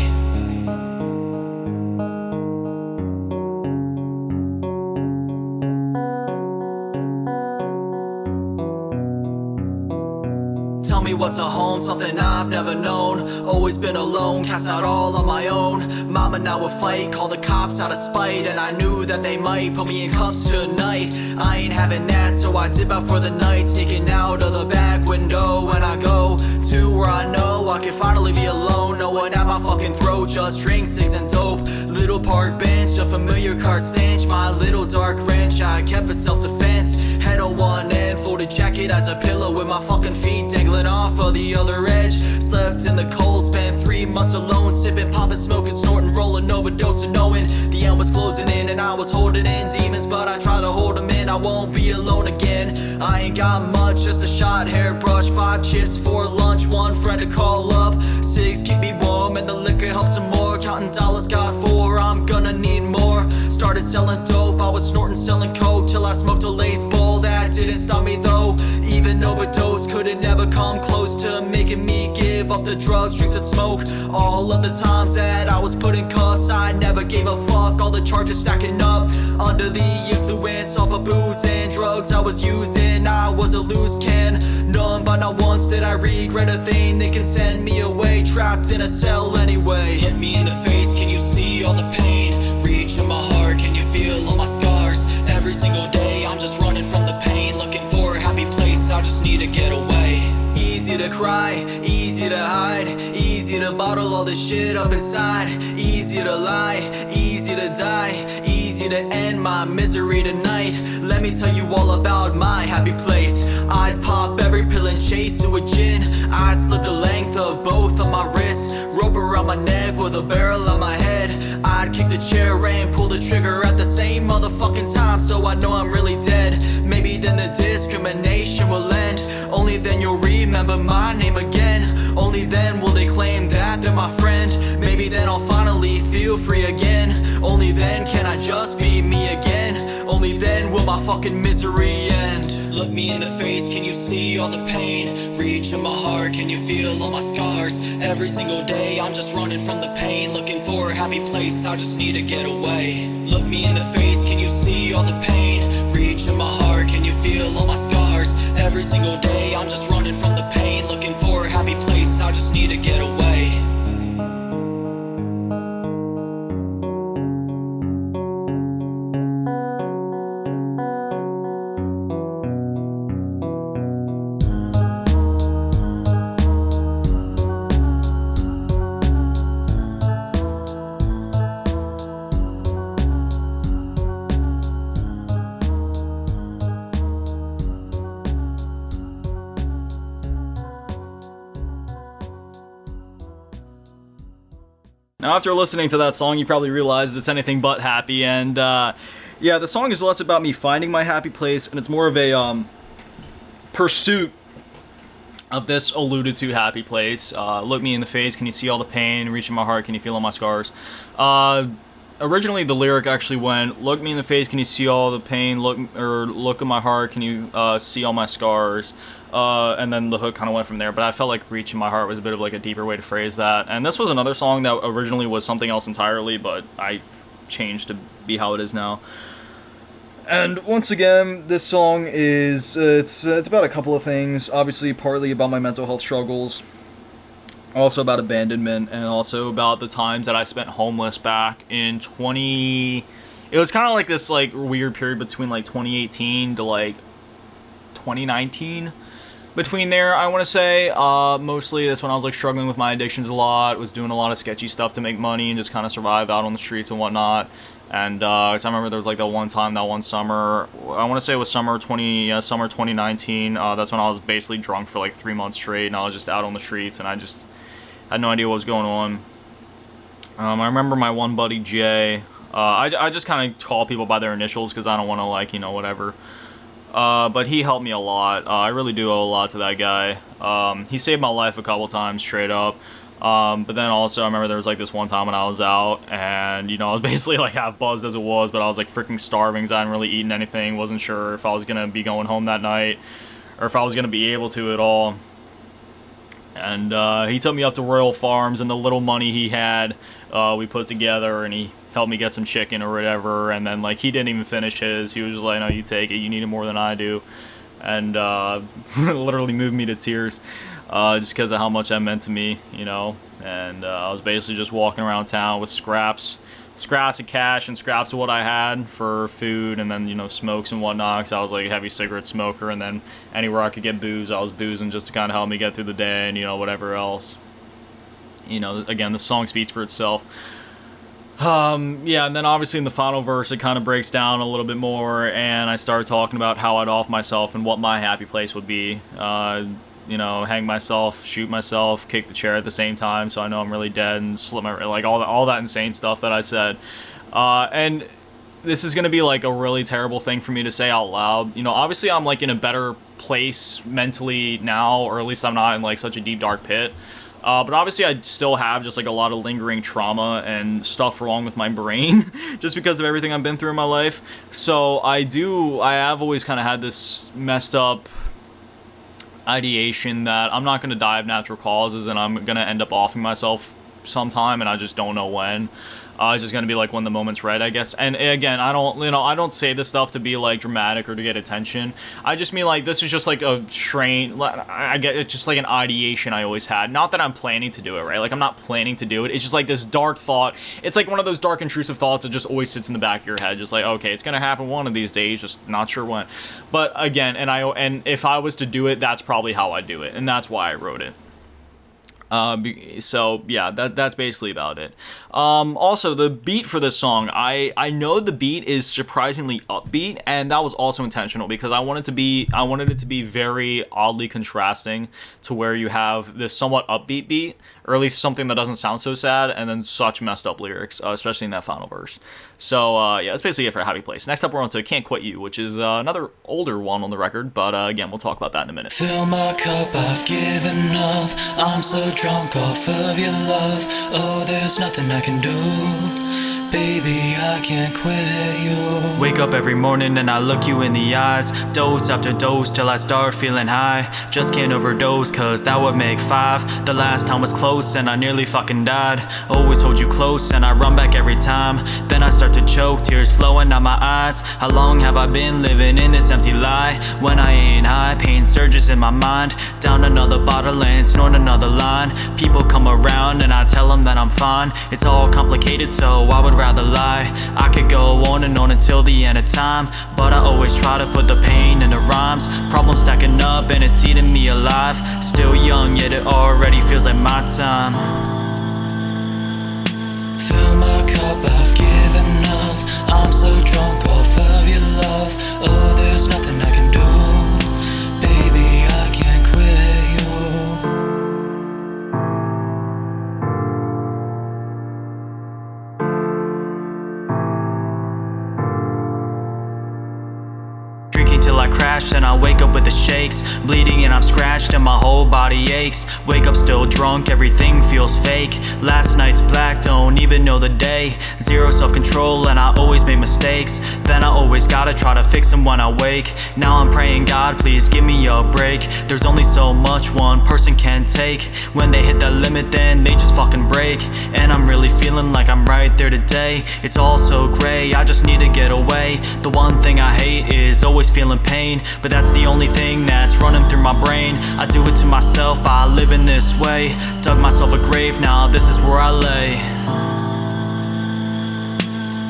Tell me what's a home, something I've never known. Always been alone, cast out all on my own. Mama now a fight, call the cops out of spite. And I knew that they might put me in cuffs tonight. I ain't having that, so I dip out for the night. Sneaking out of the back window when I go to where I know I can finally be alone. No one at my fucking throat, just drinks, cigs and dope. Little park bench, a familiar card stench. My little dark wrench, I kept for self-defense. Head on one end, folded jacket as a pillow with my fucking feet dangling off of the other edge. Slept in the cold, spent 3 months alone. Sipping, popping, smoking, snorting, rolling, overdosing. Knowing the end was closing in and I was holding in demons, but I try to hold them in, I won't be alone again. I ain't got much, just a shot, hairbrush, 5 chips for lunch, 1 friend to call up, 6 keep me warm, and the liquor helps some more. Counting dollars, got 4, I'm gonna need more. Started selling dope, I was snorting, selling coke, till I smoked a lace bowl. That didn't stop me though, even overdose couldn't never come close to making me give up the drugs, drinks, and smoke. All of the times that I was put in cuffs, I never gave a fuck. All the charges stacking up. Under the influence of a booze and drugs I was using, I was a loose can. None but not once did I regret a thing. They can send me away, trapped in a cell anyway. Hit me in the face, can you see all the pain? Reach in my heart, can you feel all my scars? Every single day I'm just running from the pain, looking for a happy place, I just need to get away. Easy to cry, easy to hide, easy to bottle all this shit up inside. Easy to lie, easy to die, easy to end my misery tonight. Let me tell you all about my happy place. I'd pop every pill and chase to a gin. I'd slip the length of both of my wrists, rope around my neck with a barrel on my head. I'd kick the chair and pull the trigger at the same motherfucking time, so I know I'm really dead. Maybe then the discrimination will end. Only then you'll remember my name again. Only then will they claim that they're my friend. Maybe then I'll finally feel free again. Only then can I just be me again. Only then will my fucking misery end. Look me in the face, can you see all the pain? Reach in my heart, can you feel all my scars? Every single day I'm just running from the pain, looking for a happy place, I just need to get away. Look me in the face, can you see all the pain? Reach in my heart, can you feel all my scars? Every single day I'm just running from the pain, looking for a happy place, I just need to get away. Now, after listening to that song, you probably realized it's anything but happy, and yeah, the song is less about me finding my happy place, and it's more of a pursuit of this alluded to happy place. Look me in the face, can you see all the pain? Reach in my heart, can you feel all my scars? Originally, the lyric actually went, look me in the face, can you see all the pain? Look in my heart, can you see all my scars? And then the hook kind of went from there, but I felt like reach in my heart was a bit of like a deeper way to phrase that. And this was another song that originally was something else entirely, but I changed to be how it is now. And once again, this song is, it's about a couple of things. Obviously, partly about my mental health struggles, also about abandonment, and also about the times that I spent homeless back in it was kind of like this like weird period between like 2018 to like 2019. Between there, I want to say, mostly that's when I was like struggling with my addictions a lot, was doing a lot of sketchy stuff to make money and just kind of survive out on the streets and whatnot. And so I remember there was like that one summer, I want to say it was summer 2019. That's when I was basically drunk for like 3 months straight, and I was just out on the streets, and I just had no idea what was going on. I remember my one buddy Jay. I just kind of call people by their initials because I don't want to like, whatever. But he helped me a lot. I really do owe a lot to that guy. He saved my life a couple times straight up. But then also I remember there was like this one time when I was out, and I was basically like half buzzed as it was, but I was like freaking starving because I hadn't really eaten anything. Wasn't sure if I was gonna be going home that night or if I was gonna be able to at all. And he took me up to Royal Farms, and the little money he had, we put together, and he helped me get some chicken or whatever. And then like he didn't even finish his. He was just like, no, you take it, you need it more than I do. And literally moved me to tears, just because of how much that meant to me, and I was basically just walking around town with scraps of cash and scraps of what I had for food, and then smokes and whatnot, because I was like a heavy cigarette smoker. And then anywhere I could get booze, I was boozing just to kind of help me get through the day, and whatever else. Again, the song speaks for itself. Yeah, and then obviously in the final verse, it kind of breaks down a little bit more, and I start talking about how I'd off myself and what my happy place would be. Hang myself, shoot myself, kick the chair at the same time, so I know I'm really dead, and slit my, like all that insane stuff that I said. And this is gonna be like a really terrible thing for me to say out loud. Obviously I'm like in a better place mentally now, or at least I'm not in like such a deep dark pit. But obviously I still have just like a lot of lingering trauma and stuff wrong with my brain just because of everything I've been through in my life. So I have always kind of had this messed up ideation that I'm not going to die of natural causes and I'm going to end up offing myself sometime and I just don't know when. It's just going to be like when the moment's right, I guess. And again, I don't say this stuff to be like dramatic or to get attention. I just mean like this is just like a train. I get it's just like an ideation I always had. Not that I'm planning to do it, right? Like I'm not planning to do it. It's just like this dark thought. It's like one of those dark intrusive thoughts that just always sits in the back of your head. Just like, okay, it's going to happen one of these days, just not sure when. But again, and if I was to do it, that's probably how I do it. And that's why I wrote it. So yeah, that's basically about it. Also, the beat for this song, I know the beat is surprisingly upbeat, and that was also intentional because I wanted it to be very oddly contrasting to where you have this somewhat upbeat beat, or at least something that doesn't sound so sad, and then such messed up lyrics, especially in that final verse. So yeah, that's basically it for Happy Place. Next up, we're on to Can't Quit You, which is another older one on the record, but again, we'll talk about that in a minute. Fill my cup, I've given up. I'm so drunk off of your love. Oh, there's nothing I can do. Baby, I can't quit you. Wake up every morning and I look you in the eyes. Dose after dose till I start feeling high. Just can't overdose cause that would make 5. The last time was close and I nearly fucking died. Always hold you close and I run back every time. Then I start to choke, tears flowing down my eyes. How long have I been living in this empty lie? When I ain't high, pain surges in my mind. Down another bottle and snort another line. People come around and I tell them that I'm fine. It's all complicated so I would rather lie. I could go on and on until the end of time, but I always try to put the pain into rhymes. Problems stacking up and it's eating me alive. Still young yet it already feels like my time. Fill my cup, I've given up. I'm so drunk off of your love. Oh, there's nothing I can do. Baby, I can't quit you. Till I crash and I wake up with the shakes. Bleeding and I'm scratched and my whole body aches. Wake up still drunk, everything feels fake. Last night's black, don't even know the day. Zero self-control and I always make mistakes. Then I always gotta try to fix them when I wake. Now I'm praying God, please give me a break. There's only so much one person can take. When they hit that limit then they just fucking break. And I'm really feeling like I'm right there today. It's all so gray, I just need to get away. The one thing I hate is always feeling pain, but that's the only thing that's running through my brain. I do it to myself by living this way. Dug myself a grave, now this is where I lay.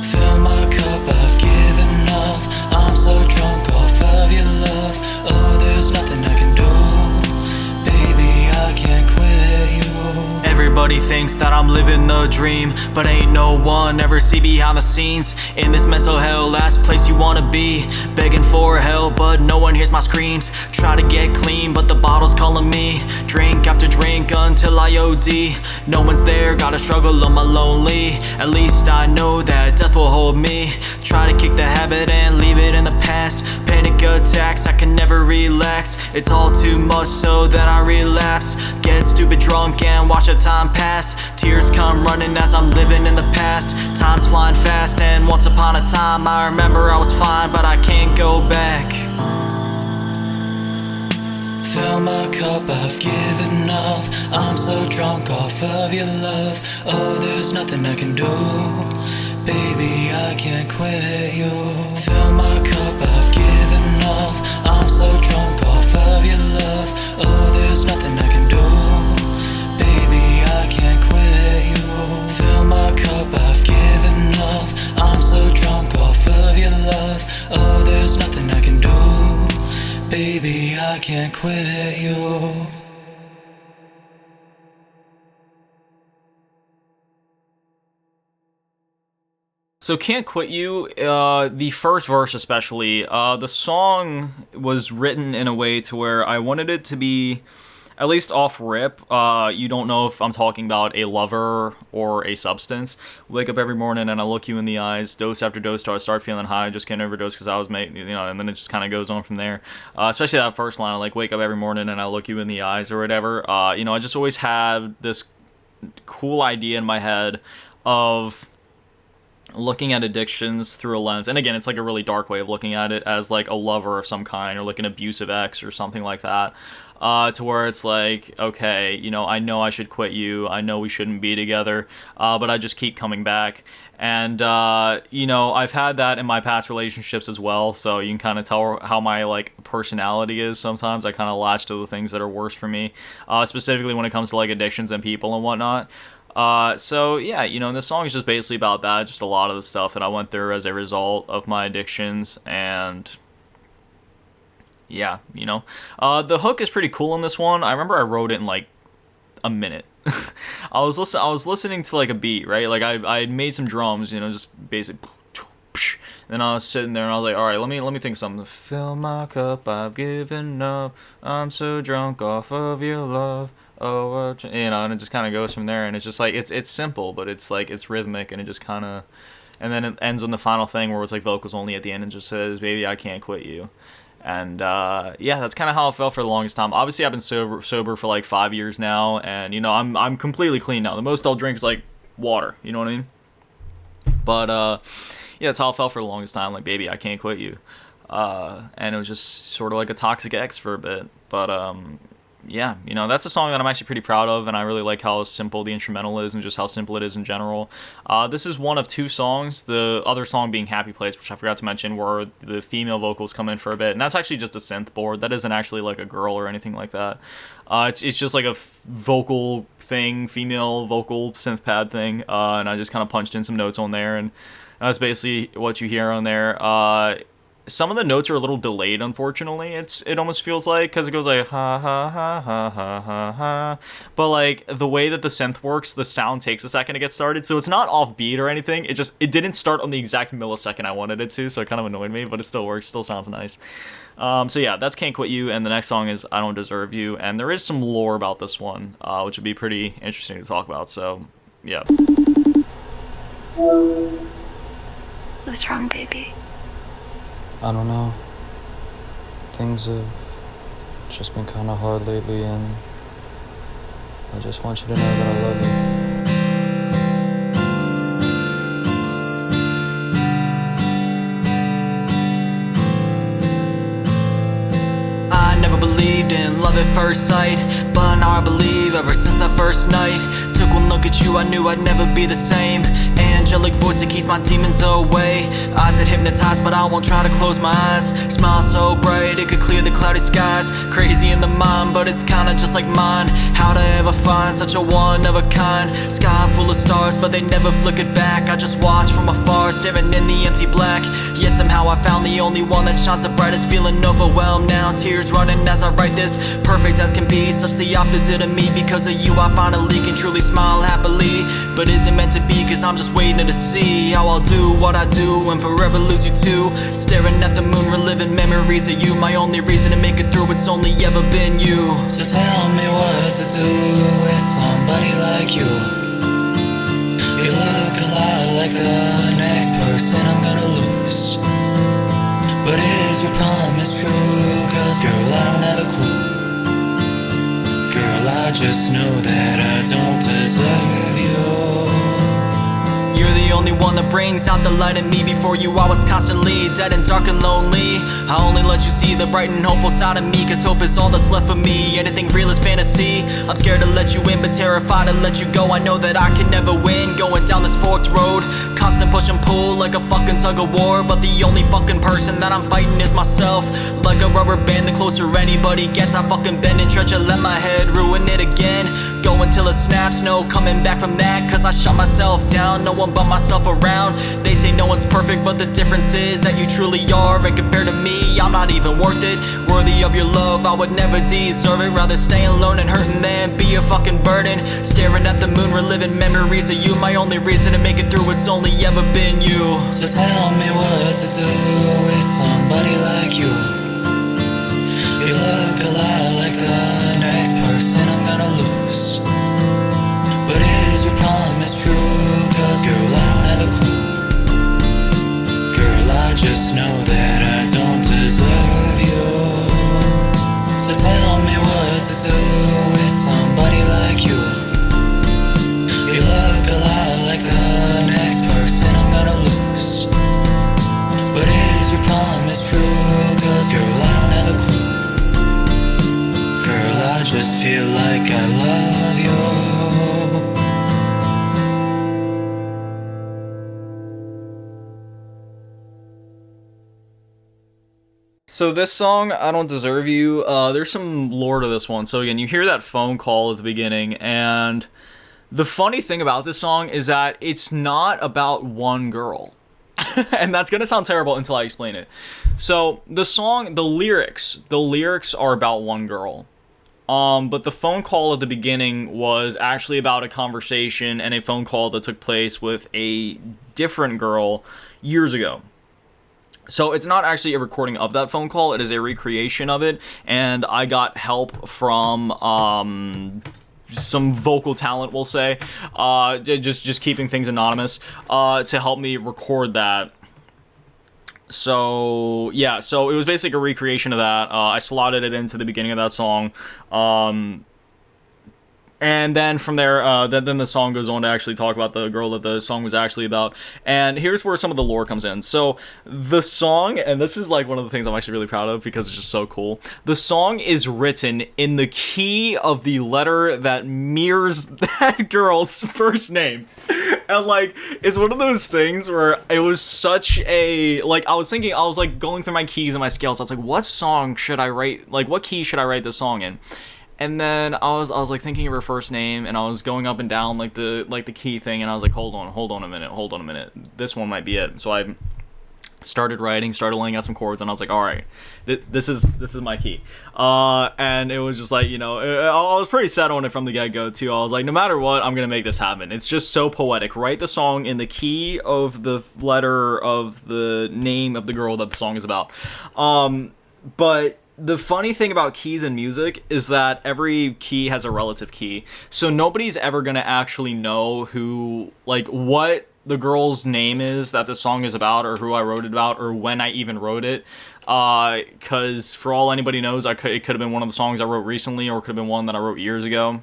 Fill my cup, I've given up. I'm so drunk off of your love. Oh, there's nothing I can do. Baby, I can't quit you. Everybody thinks that I'm living the dream, but ain't no one ever see behind the scenes. In this mental hell, last place you wanna be. Begging for help, but no one hears my screams. Try to get clean, but the bottle's calling me. Drink after drink until I OD. No one's there, gotta struggle on my lonely. At least I know that death will hold me. Try to kick the habit and leave it in the past. Panic attacks, I can never relax. It's all too much so that I relapse. Get stupid drunk and watch the time pass. Tears come running as I'm living in the past. Time's flying fast and once upon a time I remember I was fine, but I can't go back. Fill my cup, I've given up. I'm so drunk off of your love. Oh, there's nothing I can do. Baby, I can't quit you. Fill my cup, I've given up. I'm so drunk off of your love. Oh, there's nothing I can do. Baby, I can't quit you. Fill my cup, I've given up. I'm so drunk off of your love. Oh, there's nothing I can do. Baby, I can't quit you. So Can't Quit You, the first verse especially, the song was written in a way to where I wanted it to be, at least off rip, you don't know if I'm talking about a lover or a substance. Wake up every morning and I look you in the eyes, dose after dose till I start feeling high, just can't overdose because I was made, and then it just kind of goes on from there. Especially that first line, like wake up every morning and I look you in the eyes or whatever. I just always had this cool idea in my head of looking at addictions through a lens, and again, it's like a really dark way of looking at it, as like a lover of some kind or like an abusive ex or something like that, to where it's like, okay, you know I should quit you, I know we shouldn't be together, but I just keep coming back. And you know, I've had that in my past relationships as well, so you can kind of tell how my like personality is. Sometimes I kind of latch to the things that are worse for me, specifically when it comes to like addictions and people and whatnot. So yeah, you know, and this song is just basically about that, just a lot of the stuff that I went through as a result of my addictions. And yeah, you know, the hook is pretty cool in this one. I remember I wrote it in like a minute. I was listening to like a beat, right? Like I had made some drums, you know, just basic. Then I was sitting there and I was like, all right, let me think of something. Fill my cup, I've given up. I'm so drunk off of your love. Oh, you know, and it just kind of goes from there. And it's just like it's simple, but it's like it's rhythmic, and it just kind of, and then it ends on the final thing where it's like vocals only at the end and just says, "Baby, I can't quit you." And yeah, that's kind of how it felt for the longest time. Obviously, I've been sober for like 5 years now, and you know, I'm completely clean now. The most I'll drink is like water. You know what I mean? But yeah, that's how it felt for the longest time. Like, baby, I can't quit you. And it was just sort of like a toxic ex for a bit. But yeah, you know, that's a song that I'm actually pretty proud of, and I really like how simple the instrumental is and just how simple it is in general. This is one of 2 songs, the other song being Happy Place, which I forgot to mention, where the female vocals come in for a bit, and that's actually just a synth board. That isn't actually like a girl or anything like that. It's just like a vocal thing, female vocal synth pad thing, and I just kind of punched in some notes on there, and that's basically what you hear on there. Some of the notes are a little delayed, unfortunately. It almost feels like, because it goes like ha ha ha ha ha ha ha, but like the way that the synth works, the sound takes a second to get started, so it's not off beat or anything. It didn't start on the exact millisecond I wanted it to, so it kind of annoyed me, but it still works, still sounds nice. So yeah, that's Can't Quit You, and the next song is I Don't Deserve You, and there is some lore about this one, which would be pretty interesting to talk about. So yeah. What's wrong, baby? I don't know. Things have just been kind of hard lately, and I just want you to know that I love you. I never believed in love at first sight, but now I believe ever since that first night. Took one look at you, I knew I'd never be the same. Angelic voice that keeps my demons away. Eyes that hypnotize, but I won't try to close my eyes. Smile so bright, it could clear the cloudy skies. Crazy in the mind, but it's kinda just like mine. How'd I ever find such a one of a kind? Sky full of stars, but they never flickered back. I just watched from afar, staring in the empty black. Yet somehow I found the only one that shines the brightest. Feeling overwhelmed now, tears running as I write this. Perfect as can be, such the opposite of me. Because of you I finally can truly smile happily. But is it meant to be? Cause I'm just waiting to see how I'll do what I do and forever lose you too. Staring at the moon, reliving memories of you. My only reason to make it through, it's only ever been you. So tell me what to do with somebody like you. You look a lot like the next person I'm gonna lose. But is your promise true? Cause girl, I don't have a clue. Girl, I just know that I don't deserve you. You're the only one that brings out the light in me. Before you I was constantly dead and dark and lonely. I only let you see the bright and hopeful side of me. Cause hope is all that's left for me. Anything real is fantasy. I'm scared to let you in but terrified to let you go. I know that I can never win going down this forked road. Constant push and pull like a fucking tug of war. But the only fucking person that I'm fighting is myself. Like a rubber band, the closer anybody gets I fucking bend and try to let my head ruin it again. Go until it snaps, no coming back from that. Cause I shut myself down, no one but myself around. They say no one's perfect, but the difference is that you truly are. And compared to me, I'm not even worth it. Worthy of your love, I would never deserve it. Rather stay alone and hurting than be a fucking burden. Staring at the moon, reliving memories of you. My only reason to make it through, it's only ever been you. So tell me what to do with somebody like you. You look a lot like the next person I'm gonna lose. But is your promise true? Cause girl, I don't have a clue. Girl, I just know that I don't deserve you. So tell me what to do with somebody like you. You look a lot like the next person I'm gonna lose. 'cause girl, I don't have a clue. Girl, I just feel like I love you. So this song, I Don't Deserve You, there's some lore to this one. So again, you hear that phone call at the beginning, and the funny thing about this song is that it's not about one girl. And that's gonna sound terrible until I explain it. So the song, the lyrics are about one girl. But the phone call at the beginning was actually about a conversation and a phone call that took place with a different girl years ago. So it's not actually a recording of that phone call, it is a recreation of it, and I got help from some vocal talent, we'll say, just keeping things anonymous, to help me record that. So yeah, so it was basically a recreation of that. I slotted it into the beginning of that song, and then from there, then the song goes on to actually talk about the girl that the song was actually about. And here's where some of the lore comes in. So the song, and this is like one of the things I'm actually really proud of because it's just so cool. The song is written in the key of the letter that mirrors that girl's first name. And like, it's one of those things where it was such a, like, I was like going through my keys and my scales. I was like, what song should I write? Like, what key should I write this song in? And then I was like thinking of her first name, and I was going up and down like the key thing, and I was like, hold on a minute, this one might be it. So I started laying out some chords, and I was like, all right, this is my key. And it was just like, you know, I was pretty set on it from the get-go too. I was like, no matter what, I'm gonna make this happen. It's just so poetic. Write the song in the key of the letter of the name of the girl that the song is about. But the funny thing about keys in music is that every key has a relative key. So nobody's ever going to actually know who, like, what the girl's name is that the song is about, or who I wrote it about, or when I even wrote it. Because for all anybody knows, it could have been one of the songs I wrote recently, or it could have been one that I wrote years ago.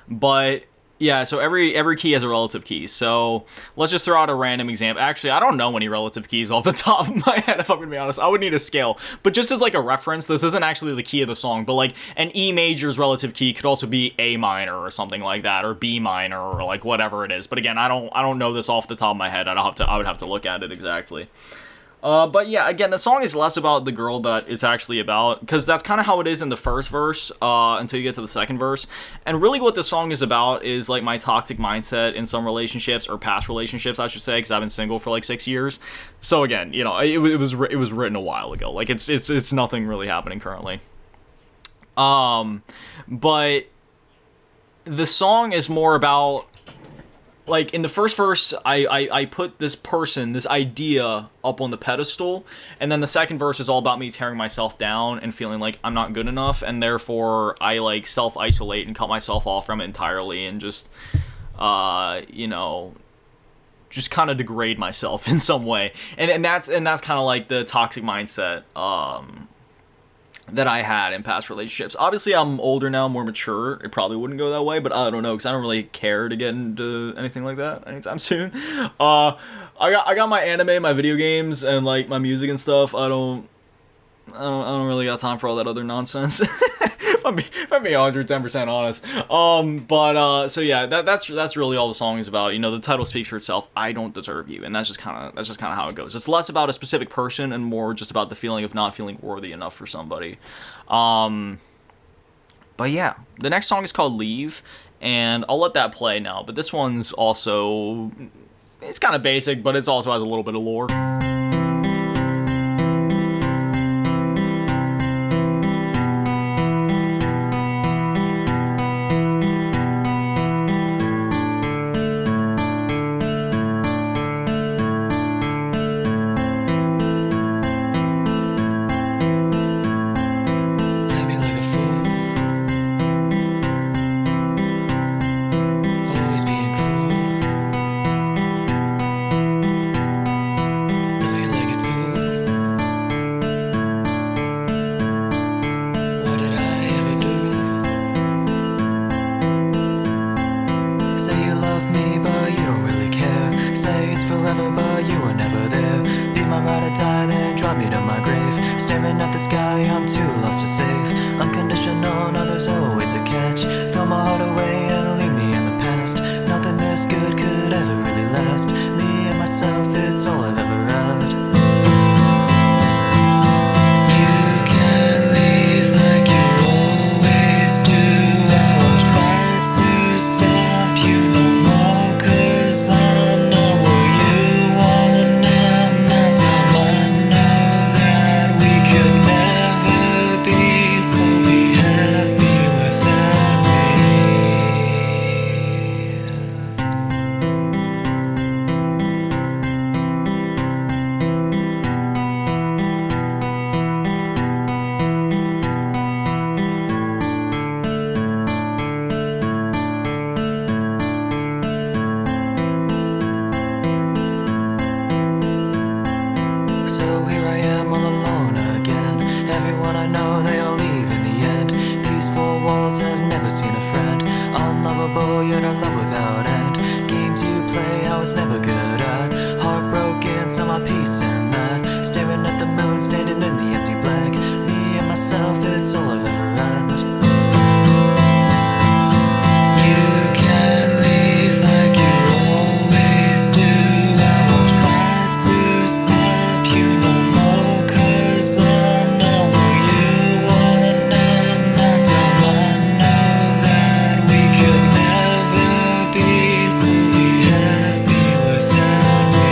But yeah, so every key has a relative key. So let's just throw out a random example. Actually, I don't know any relative keys off the top of my head, if I'm gonna be honest. I would need a scale. But just as like a reference, this isn't actually the key of the song, but like an E major's relative key could also be A minor or something like that, or B minor, or like whatever it is. But again, I don't know this off the top of my head. I would have to look at it exactly. But yeah, again, the song is less about the girl that it's actually about, because that's kind of how it is in the first verse, until you get to the second verse. And really what the song is about is like my toxic mindset in some relationships, or past relationships, I should say, because I've been single for like 6 years. So again, you know, it was written a while ago. Like it's nothing really happening currently. But the song is more about, like, in the first verse, I put this person, this idea, up on the pedestal, and then the second verse is all about me tearing myself down and feeling like I'm not good enough, and therefore I, like, self-isolate and cut myself off from it entirely, and just, you know, just kind of degrade myself in some way. And that's kind of like the toxic mindset, that I had in past relationships. Obviously, I'm older now, more mature. It probably wouldn't go that way, but I don't know, because I don't really care to get into anything like that anytime soon. I got my anime, my video games, and like my music and stuff. I don't really got time for all that other nonsense. if I'm being 110% honest. So yeah, that's really all the song is about. You know, the title speaks for itself. I don't deserve you, and that's just kind of how it goes. It's less about a specific person and more just about the feeling of not feeling worthy enough for somebody. But yeah, the next song is called Leave, and I'll let that play now. But this one's also, it's kind of basic, but it also has a little bit of lore. No in my grave. Staring at the sky, I'm too lost to save. Unconditional, no, there's always a catch. Throw my heart away and leave me in the past. Nothing this good could ever really last. Me and myself, it's all I've ever had. You can leave like you always do. I will try to stop you no more, 'cause I'm not what you want. I'm not dumb, I know that we could never be. So be happy without me. So here I am all alone again. Everyone I know, they all leave in the end. These four walls have never seen a friend. Unlovable, yet I love without end. Games you play, I was never good at. Heartbroken, saw my peace in that. Staring at the moon, standing in the empty blank. Me and myself, it's all I've ever had. You can leave like you always do. I won't try to stop you no more, 'cause I'm not what you want. I'm not dumb, I know that we could never be. So be happy without me.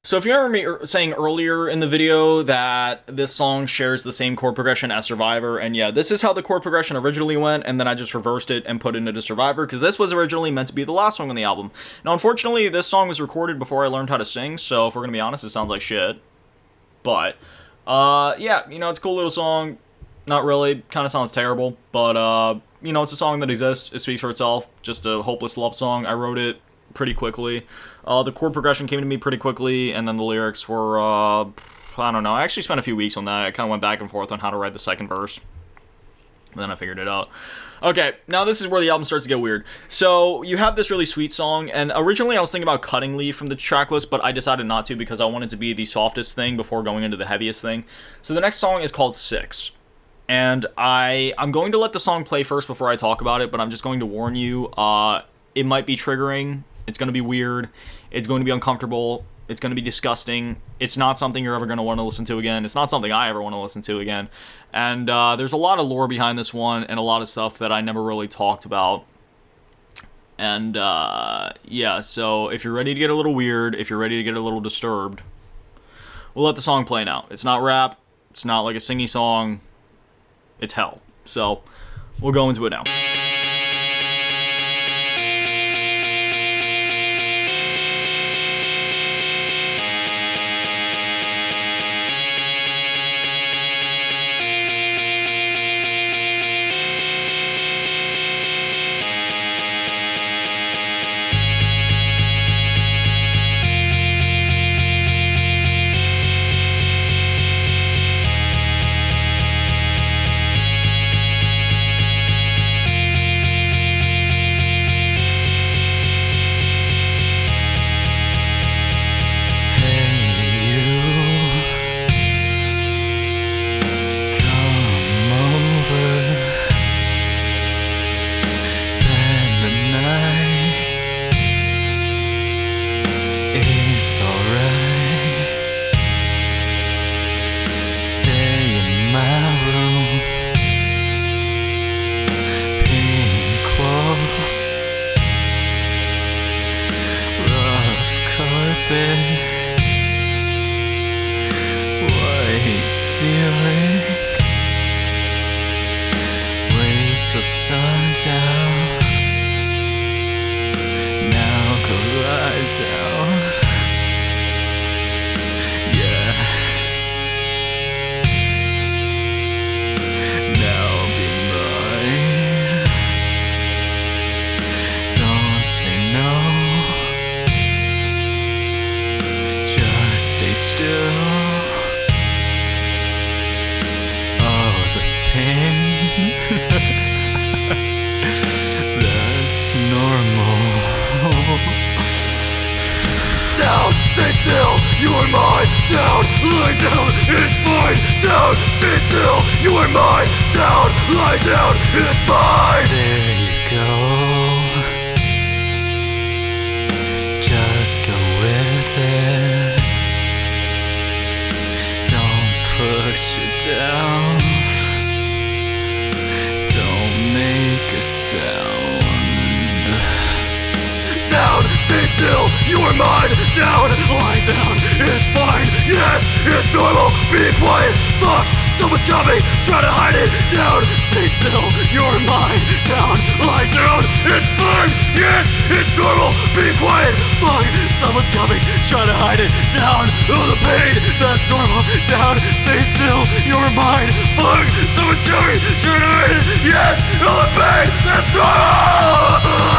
So if you remember me saying earlier in the video that this song shares the same chord progression as Survivor, and yeah, this is how the chord progression originally went, and then I just reversed it and put it into Survivor, because this was originally meant to be the last song on the album. Now, unfortunately, this song was recorded before I learned how to sing, so if we're gonna be honest, it sounds like shit. But, yeah, you know, it's a cool little song. Not really, kind of sounds terrible, but, you know, it's a song that exists. It speaks for itself. Just a hopeless love song. I wrote it pretty quickly. The chord progression came to me pretty quickly, and then the lyrics were, I don't know. I actually spent a few weeks on that. I kind of went back and forth on how to write the second verse. Then I figured it out. Okay, now this is where the album starts to get weird. So, you have this really sweet song, and originally I was thinking about cutting Leave from the track list, but I decided not to because I wanted to be the softest thing before going into the heaviest thing. So the next song is called 6. And I'm going to let the song play first before I talk about it, but I'm just going to warn you, it might be triggering. It's going to be weird. It's going to be uncomfortable. It's going to be disgusting. It's not something you're ever going to want to listen to again. It's not something I ever want to listen to again. And there's a lot of lore behind this one and a lot of stuff that I never really talked about. And yeah, so if you're ready to get a little weird, if you're ready to get a little disturbed, we'll let the song play now. It's not rap. It's not like a singy song. It's hell. So we'll go into it now. Still, oh, the pain. you are mine. Down, lie down, it's fine. Down, stay still, you are mine. Down, lie down, it's fine. There you go. Just go with it. Don't push it down. Don't make a sound. Down, stay still, you are mine. Down, lie down, it's fine. Yes, it's normal, be quiet. Fuck, someone's coming, try to hide it. Down, stay still, you're mine. Down, lie down, it's fine. Yes, it's normal, be quiet. Fuck, someone's coming, try to hide it. Down, oh the pain, that's normal. Down, stay still, you're mine. Fuck, someone's coming, try to hide it. Yes, oh the pain, that's normal.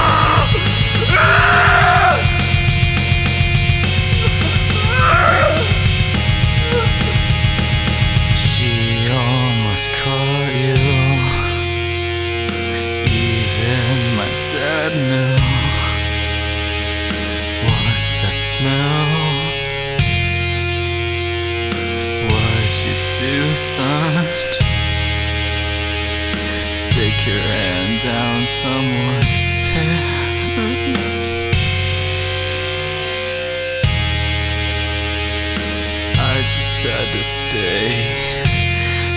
She almost caught you. Even my dad knew. What's that smell? What'd you do, son? Stick your hand down someone's pants. I just had to stay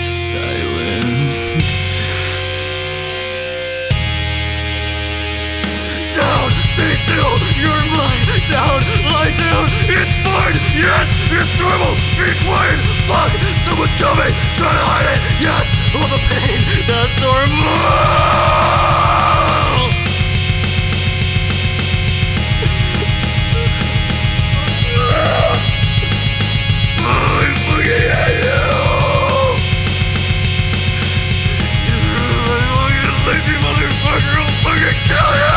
silent. Down, stay still, you're mine. Down, lie down, it's fine. Yes, it's normal, be quiet. Fuck, someone's coming, try to hide it. Yes, all the pain, that's normal. I'm fucking at you. You lazy motherfucker, I'll fucking kill you.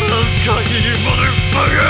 I'm cocking you, motherfucker.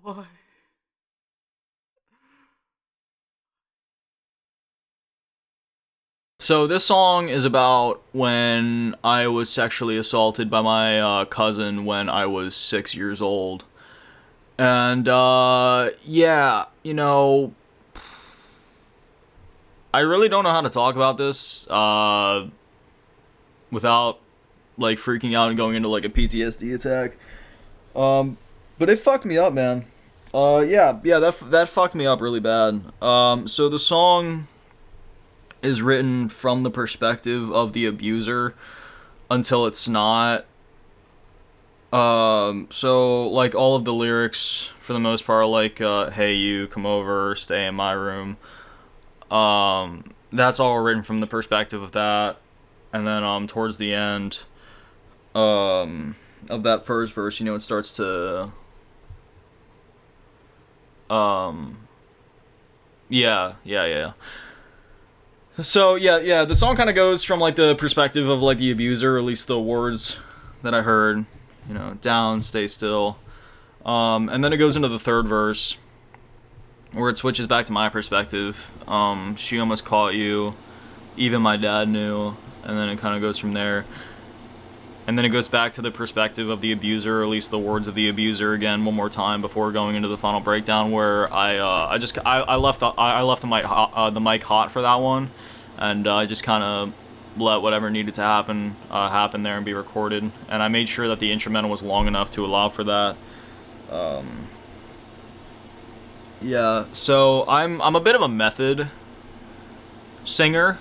Why? So this song is about when I was sexually assaulted by my cousin when I was 6 years old. And, yeah, you know, I really don't know how to talk about this, without, like, freaking out and going into, like, a PTSD attack. But it fucked me up, man. Yeah, that fucked me up really bad. So the song is written from the perspective of the abuser until it's not. So, like, all of the lyrics, for the most part, are like, hey, you, come over, stay in my room. That's all written from the perspective of that. And then, towards the end, of that first verse, you know, it starts to, yeah. So, yeah, the song kind of goes from, like, the perspective of, like, the abuser, or at least the words that I heard, you know, down, stay still. And then it goes into the third verse, where it switches back to my perspective. She almost caught you, even my dad knew, and then it kind of goes from there. And then it goes back to the perspective of the abuser, or at least the words of the abuser again one more time before going into the final breakdown, where I left the mic hot for that one, and I just kind of let whatever needed to happen happen there and be recorded. And I made sure that the instrumental was long enough to allow for that. Yeah, so I'm a bit of a method singer.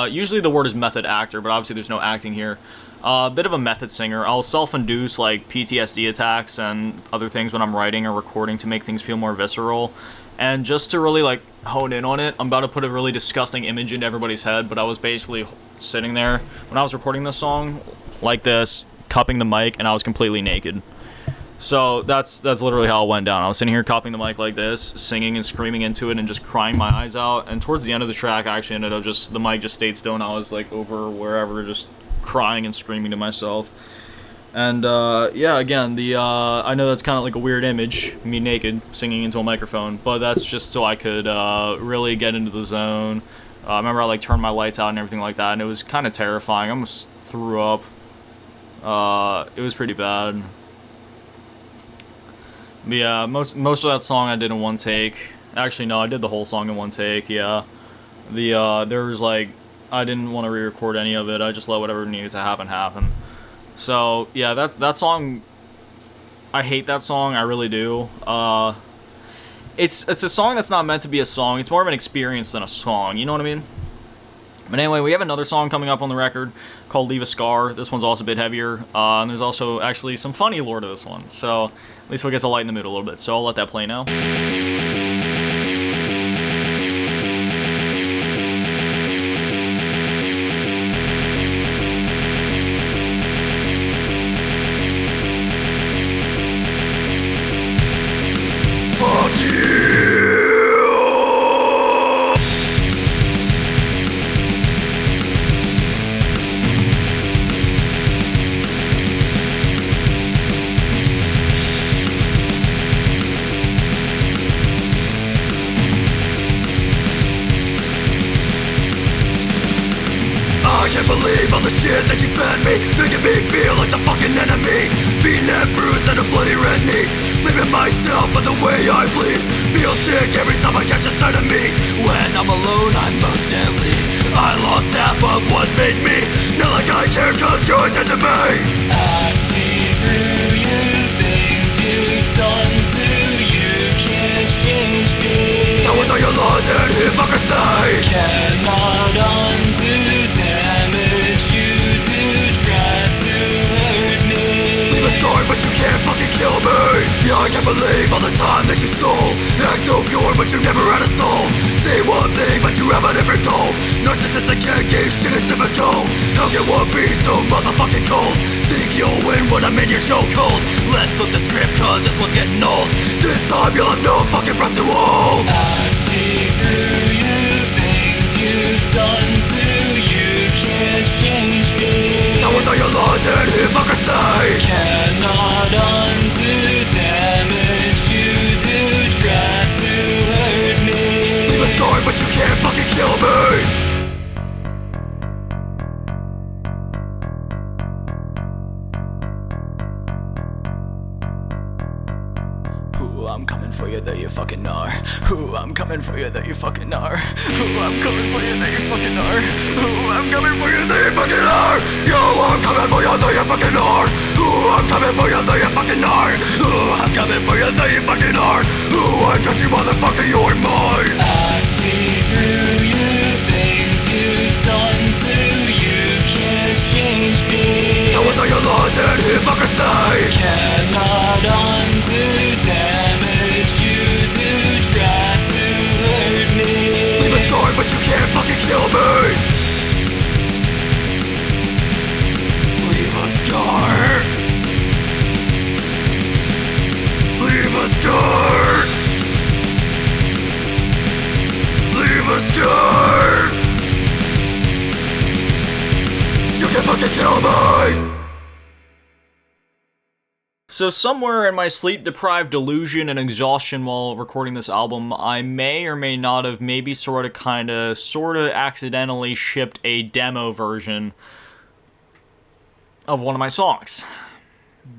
Usually the word is method actor, but obviously there's no acting here. A bit of a method singer. I'll self-induce like PTSD attacks and other things when I'm writing or recording to make things feel more visceral. And just to really like hone in on it, I'm about to put a really disgusting image into everybody's head, but I was basically sitting there when I was recording this song like this, cupping the mic, and I was completely naked. So that's literally how it went down. I was sitting here cupping the mic like this, singing and screaming into it and just crying my eyes out. And towards the end of the track, I actually ended up the mic just stayed still and I was like over wherever, just crying and screaming to myself. And yeah, again, I know that's kind of like a weird image, me naked singing into a microphone, but that's just so I could really get into the zone. I remember I like turned my lights out and everything like that, and it was kind of terrifying. I almost threw up. It was pretty bad. But yeah, most of that song I did in one take. Actually, no, I did the whole song in one take. Yeah, there was like I didn't want to re-record any of it. I just let whatever needed to happen. So yeah, that song, I hate that song. I really do. It's a song that's not meant to be a song. It's more of an experience than a song. You know what I mean? But anyway, we have another song coming up on the record called Leave a Scar. This one's also a bit heavier. And there's also actually some funny lore to this one. So at least we'll get to lighten the mood a little bit. So I'll let that play now. Believe all the shit that you fed me, making me feel like the fucking enemy. Beaten and bruised and a bloody red knees, blaming myself for the way I bleed. Feel sick every time I catch a sight of me. When I'm alone I'm most deadly. I lost half of what made me. Not like I care cause you're dead to me. I see through you, things you've done to you can't change me. Now with all your lies and hypocrisy, Cannot undo damage you do, try to hurt me. leave a scar but you can't fucking kill me. Yeah, I can't believe all the time that you stole. Act so pure but you never had a soul. Say one thing but you have a different goal. Narcissistic can't give shit is difficult. How can one be so motherfucking cold? Think you'll win when I'm in your chokehold. Let's flip the script cause this one's getting old. This time you'll have no fucking breath to hold. I see through you, things you've done to you can't change me. Now with all your lies and hypocrisy, Cannot undo damage you do, try to hurt me. leave a scar but you can't fucking kill me. Ooh, I'm coming for you, there you fucking are. Ooh, I'm coming for you, there you fucking are. Ooh, I'm coming for you, there you fucking are. Ooh, I'm coming for you, There you fucking are. Yo, I'm coming for you, there you fucking are. Ooh, I'm coming for you, there you fucking are. Ooh, I'm coming for you, there you fucking are. Ooh, I got you, motherfucker, you're mine. I see through you, things you've done to you can't change me. Now with all your lies and hypocrisy, Cannot undo damage you do, try to hurt me. leave a scar but you can't fucking kill me. Leave a scar. Leave a scar. Leave a scar. You can fucking kill me. So somewhere in my sleep-deprived delusion and exhaustion while recording this album, I may or may not have maybe sorta accidentally shipped a demo version of one of my songs.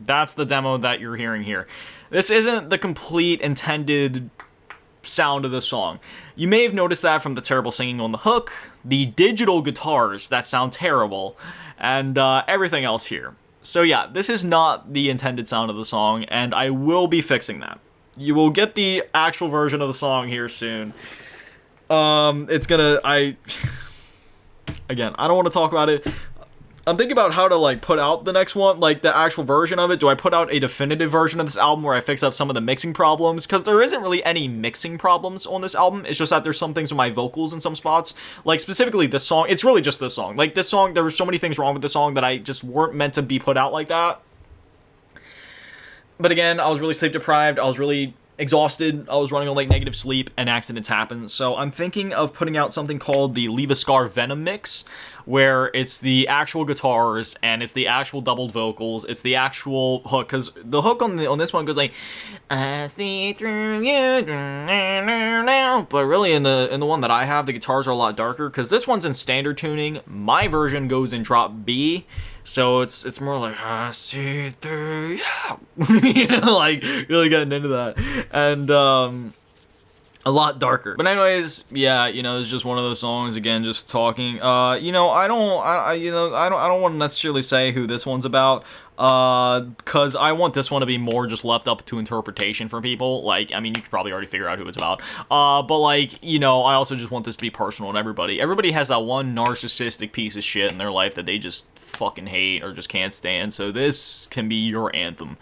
That's the demo that you're hearing here. This isn't the complete intended sound of the song. You may have noticed that from the terrible singing on the hook, the digital guitars that sound terrible, and everything else here. So yeah, this is not the intended sound of the song, and I will be fixing that. You will get the actual version of the song here soon. Again, I don't want to talk about it. I'm thinking about how to, like, put out the next one, like, the actual version of it. Do I put out a definitive version of this album where I fix up some of the mixing problems? Because there isn't really any mixing problems on this album. It's just that there's some things with my vocals in some spots. Like, specifically this song. It's really just this song. Like, this song, there were so many things wrong with this song that I just weren't meant to be put out like that. But again, I was really sleep deprived. I was really exhausted. I was running on, like, negative sleep, and accidents happen. So I'm thinking of putting out something called the Leave a Scar Venom mix, where it's the actual guitars and it's the actual doubled vocals. It's the actual hook, because the hook on this one goes like, I see through you, but really in the one that I have, the guitars are a lot darker, because this one's in standard tuning. My version goes in drop B, so it's more like, I see through you, you know, like really getting into that, and a lot darker. But anyways, yeah, you know, it's just one of those songs, again, just talking. You know, I don't want to necessarily say who this one's about, because I want this one to be more just left up to interpretation for people. Like, I mean, you could probably already figure out who it's about. But like, you know, I also just want this to be personal to everybody. Everybody has that one narcissistic piece of shit in their life that they just fucking hate or just can't stand. So this can be your anthem.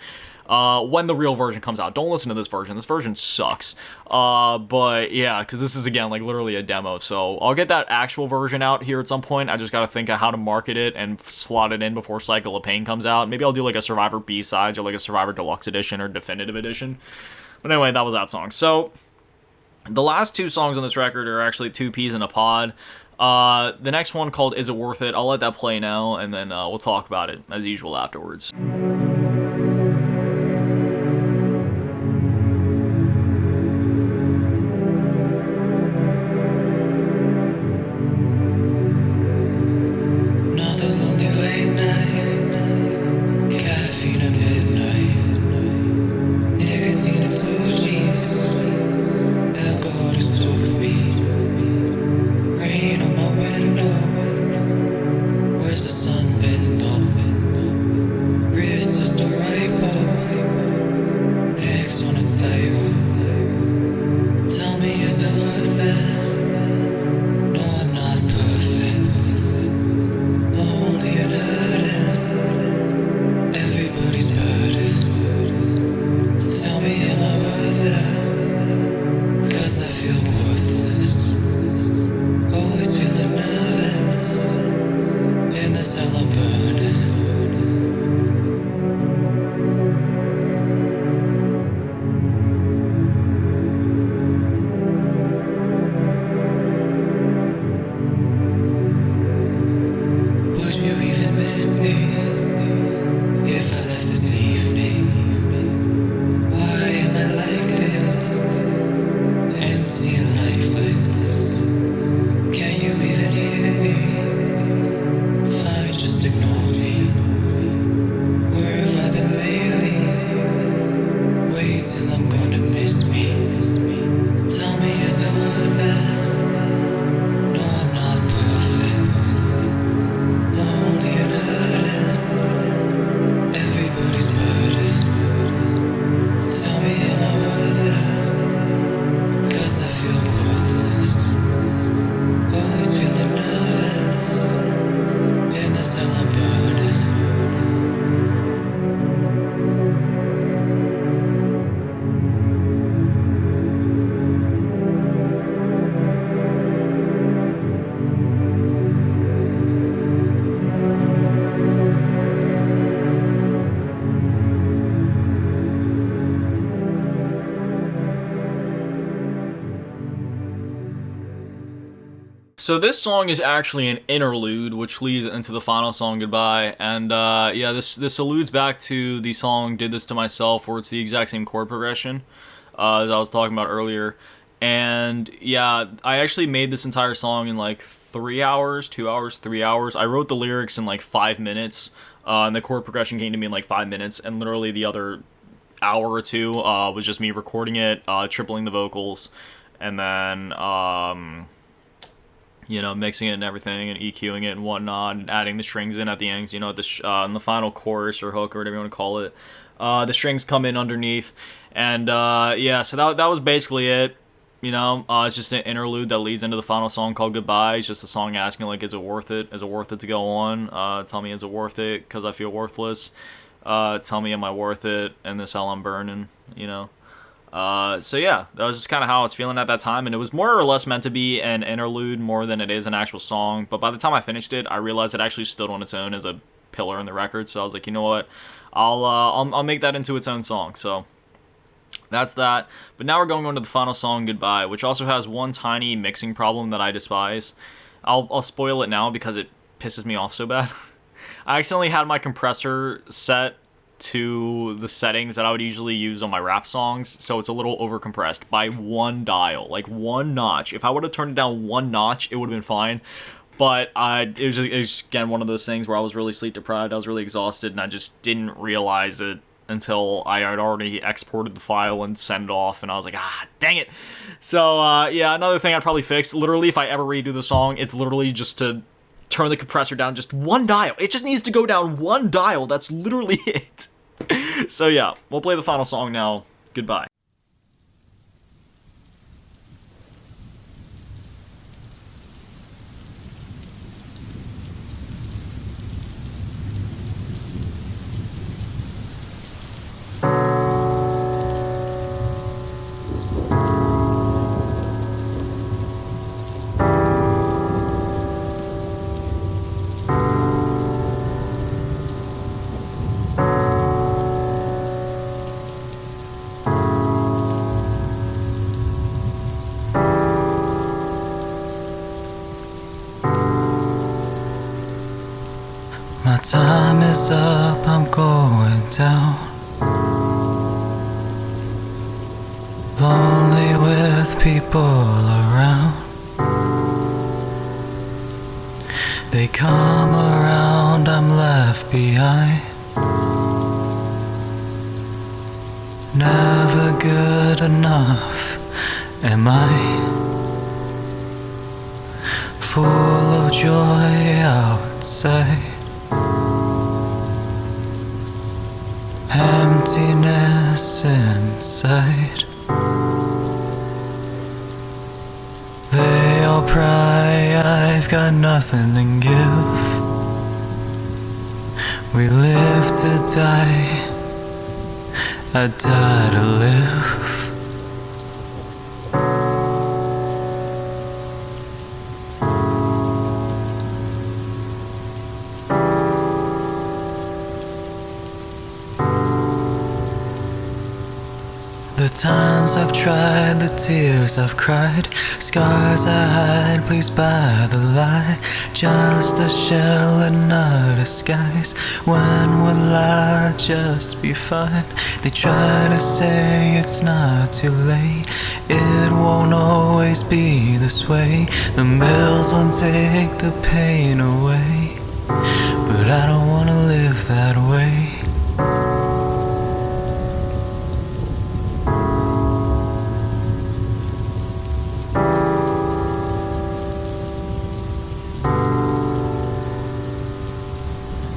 When the real version comes out. Don't listen to this version. This version sucks. But yeah, because this is, again, like literally a demo. So I'll get that actual version out here at some point. I just got to think of how to market it and slot it in before Cycle of Pain comes out. Maybe I'll do like a Survivor B-Sides or like a Survivor Deluxe Edition or Definitive Edition. But anyway, that was that song. So the last two songs on this record are actually Two Peas in a Pod. The next one, called Is It Worth It? I'll let that play now, and then we'll talk about it as usual afterwards. So this song is actually an interlude, which leads into the final song, Goodbye. And yeah, this alludes back to the song Did This to Myself, where it's the exact same chord progression as I was talking about earlier. And yeah, I actually made this entire song in like 3 hours, 2 hours, 3 hours. I wrote the lyrics in like 5 minutes, and the chord progression came to me in like 5 minutes, and literally the other hour or two was just me recording it, tripling the vocals, and then you know, mixing it and everything, and EQing it and whatnot, and adding the strings in at the end. You know, in the final chorus or hook or whatever you want to call it, the strings come in underneath, and yeah, so that was basically it. You know, it's just an interlude that leads into the final song called Goodbye. It's just a song asking, like, is it worth it? Is it worth it to go on? Tell me, is it worth it? Because I feel worthless. Tell me, am I worth it? And this hell I'm burning, you know? So yeah, that was just kind of how I was feeling at that time, and it was more or less meant to be an interlude more than it is an actual song, but by the time I finished it, I realized it actually stood on its own as a pillar in the record, so I was like, you know what, I'll make that into its own song, so that's that. But now we're going on to the final song, Goodbye, which also has one tiny mixing problem that I despise. I'll spoil it now because it pisses me off so bad. I accidentally had my compressor set to the settings that I would usually use on my rap songs, so it's a little over compressed by one dial, like one notch. If I would have turned it down one notch, it would have been fine, but it was just again one of those things where I was really sleep deprived, I was really exhausted, and I just didn't realize it until I had already exported the file and sent it off, and I was like, dang it. So yeah, another thing I'd probably fix, literally if I ever redo the song, it's literally just to turn the compressor down just one dial. It just needs to go down one dial. That's literally it. So yeah, we'll play the final song now. Goodbye. My time is up, I'm going down. Lonely with people around. They come around, I'm left behind. Never good enough, am I? Full of joy outside. Emptiness inside. They all pry, I've got nothing to give. We live to die, I die to live. The times I've tried, the tears I've cried, scars I hide, pleased by the lie. Just a shell and a disguise. When will I just be fine? They try to say it's not too late. It won't always be this way. The mills won't take the pain away, but I don't wanna live that way.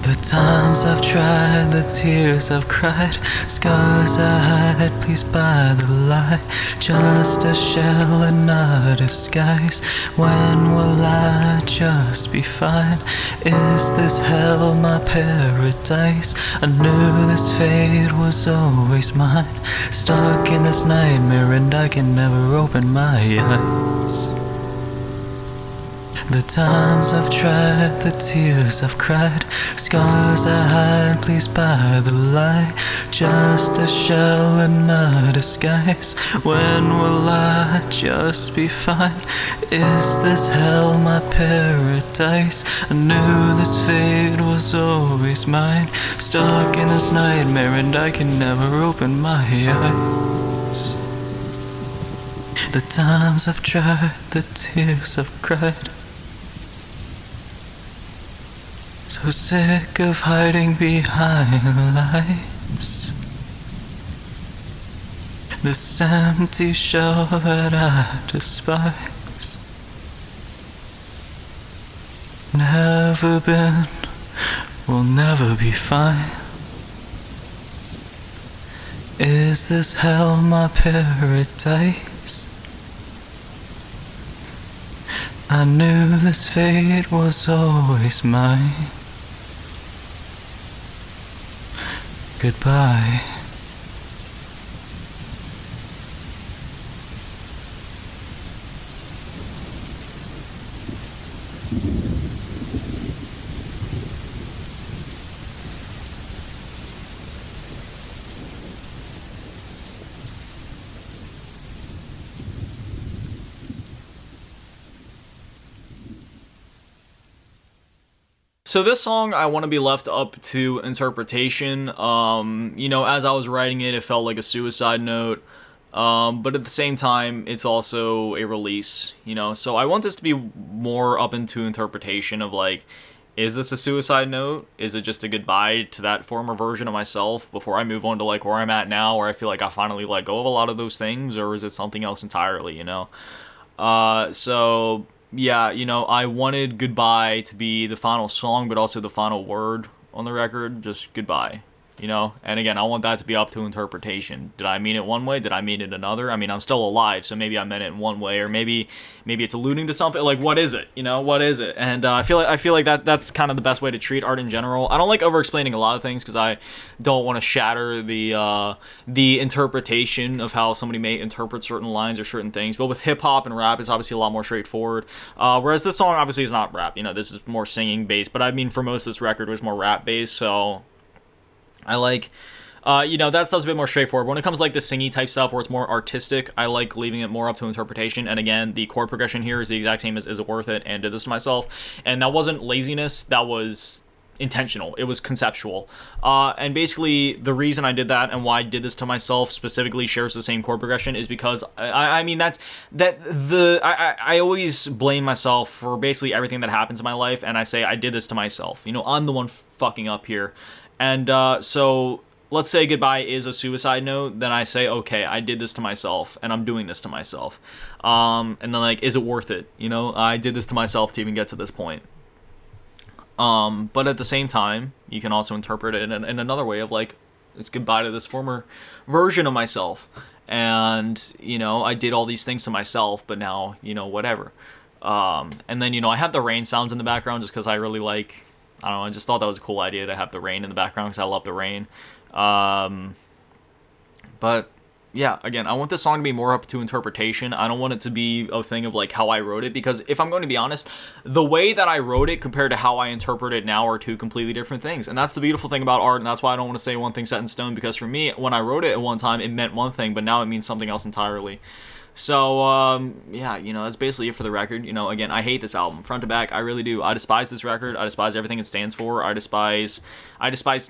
The times I've tried, the tears I've cried, scars I hide, pleased by the lie. Just a shell and a disguise. When will I just be fine? Is this hell my paradise? I knew this fate was always mine. Stuck in this nightmare and I can never open my eyes. The times I've tried, the tears I've cried, scars I hide, pleased by the lie. Just a shell and a disguise. When will I just be fine? Is this hell my paradise? I knew this fate was always mine. Stuck in this nightmare and I can never open my eyes. The times I've tried, the tears I've cried. So sick of hiding behind lies. This empty shell that I despise. Never been, will never be fine. Is this hell my paradise? I knew this fate was always mine. Goodbye. So this song, I want to be left up to interpretation. You know, as I was writing it, it felt like a suicide note. But at the same time, it's also a release, you know? So I want this to be more up into interpretation of, like, is this a suicide note? Is it just a goodbye to that former version of myself before I move on to, like, where I'm at now, where I feel like I finally let go of a lot of those things? Or is it something else entirely, you know? So yeah, you know, I wanted Goodbye to be the final song, but also the final word on the record, just goodbye, you know? And again, I want that to be up to interpretation. Did I mean it one way? Did I mean it another? I mean, I'm still alive, so maybe I meant it in one way, or maybe it's alluding to something. Like, what is it? You know, what is it? And I feel like that's kind of the best way to treat art in general. I don't like over-explaining a lot of things because I don't want to shatter the interpretation of how somebody may interpret certain lines or certain things. But with hip-hop and rap, it's obviously a lot more straightforward. Whereas this song obviously is not rap. You know, this is more singing based. But I mean, for most of this record, it was more rap based. So I like, you know, that stuff's a bit more straightforward. When it comes to, like, the singy type stuff where it's more artistic, I like leaving it more up to interpretation. And again, the chord progression here is the exact same as Is It Worth It and Did This to Myself. And that wasn't laziness, that was intentional. It was conceptual. And basically, the reason I did that and why I did this to myself specifically shares the same chord progression is because, I mean, I always blame myself for basically everything that happens in my life, and I say I did this to myself. You know, I'm the one fucking up here. And so let's say Goodbye is a suicide note, then I say, okay, I did this to myself, and I'm doing this to myself. And then, like, is it worth it? You know, I did this to myself to even get to this point. But at the same time, you can also interpret it in another way of, like, it's goodbye to this former version of myself. And, you know, I did all these things to myself, but now, you know, whatever. And then, you know, I have the rain sounds in the background just because I really like... I don't know, I just thought that was a cool idea to have the rain in the background because I love the rain. But yeah, again, I want this song to be more up to interpretation. I don't want it to be a thing of, like, how I wrote it, because if I'm going to be honest, the way that I wrote it compared to how I interpret it now are two completely different things. And that's the beautiful thing about art, and that's why I don't want to say one thing set in stone, because for me, when I wrote it at one time, it meant one thing, but now it means something else entirely. So, yeah, you know, that's basically it for the record. You know, again, I hate this album, front to back, I really do. I despise this record, I despise everything it stands for, I despise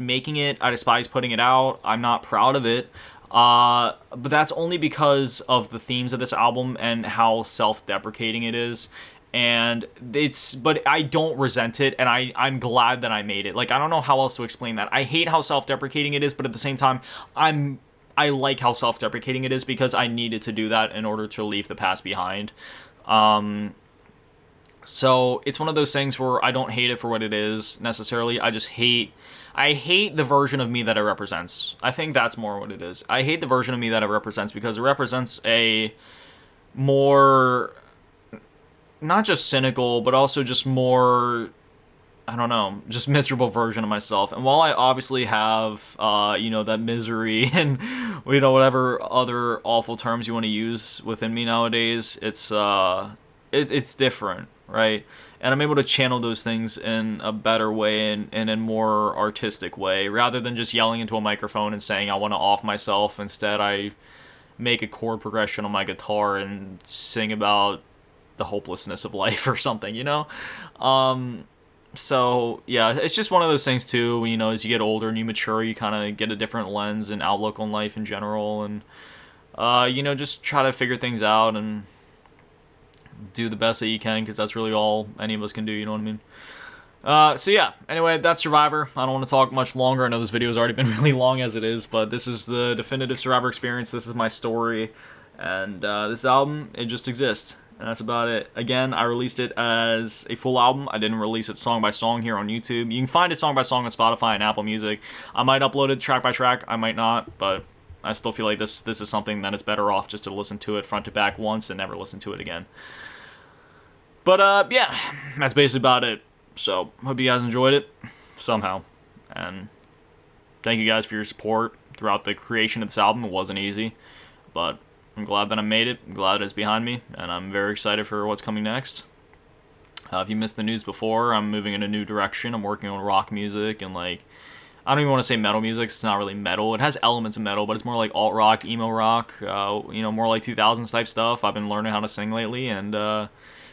making it, I despise putting it out, I'm not proud of it, but that's only because of the themes of this album and how self-deprecating it is. And but I don't resent it, and I'm glad that I made it. Like, I don't know how else to explain that. I hate how self-deprecating it is, but at the same time, I like how self-deprecating it is because I needed to do that in order to leave the past behind. So it's one of those things where I don't hate it for what it is necessarily. I hate the version of me that it represents. I think that's more what it is. I hate the version of me that it represents because it represents a more, not just cynical, but also just more, I don't know, just miserable version of myself. And while I obviously have, you know, that misery and, you know, whatever other awful terms you want to use within me nowadays, it's different, right? And I'm able to channel those things in a better way and in a more artistic way, rather than just yelling into a microphone and saying I want to off myself. Instead, I make a chord progression on my guitar and sing about the hopelessness of life or something, you know? So, yeah, it's just one of those things, too, you know, as you get older and you mature, you kind of get a different lens and outlook on life in general, and, you know, just try to figure things out and do the best that you can, because that's really all any of us can do, you know what I mean? So yeah, anyway, that's Survivor. I don't want to talk much longer. I know this video has already been really long as it is, but this is the definitive Survivor experience. This is my story, and this album, it just exists, and that's about it. Again, I released it as a full album. I didn't release it song by song here on YouTube. You can find it song by song on Spotify and Apple Music. I might upload it track by track. I might not, but I still feel like this is something that is better off just to listen to it front to back once and never listen to it again. But yeah, that's basically about it. So, hope you guys enjoyed it, somehow, and thank you guys for your support throughout the creation of this album. It wasn't easy, but I'm glad that I made it, I'm glad it's behind me, and I'm very excited for what's coming next. If you missed the news before, I'm moving in a new direction. I'm working on rock music, and like, I don't even want to say metal music, 'cause it's not really metal. It has elements of metal, but it's more like alt-rock, emo rock, you know, more like 2000s type stuff. I've been learning how to sing lately, and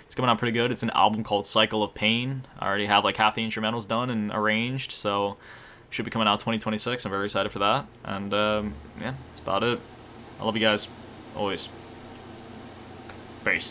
it's coming out pretty good. It's an album called Cycle of Pain. I already have like half the instrumentals done and arranged, so it should be coming out 2026. I'm very excited for that. And yeah, that's about it. I love you guys. Always. Peace.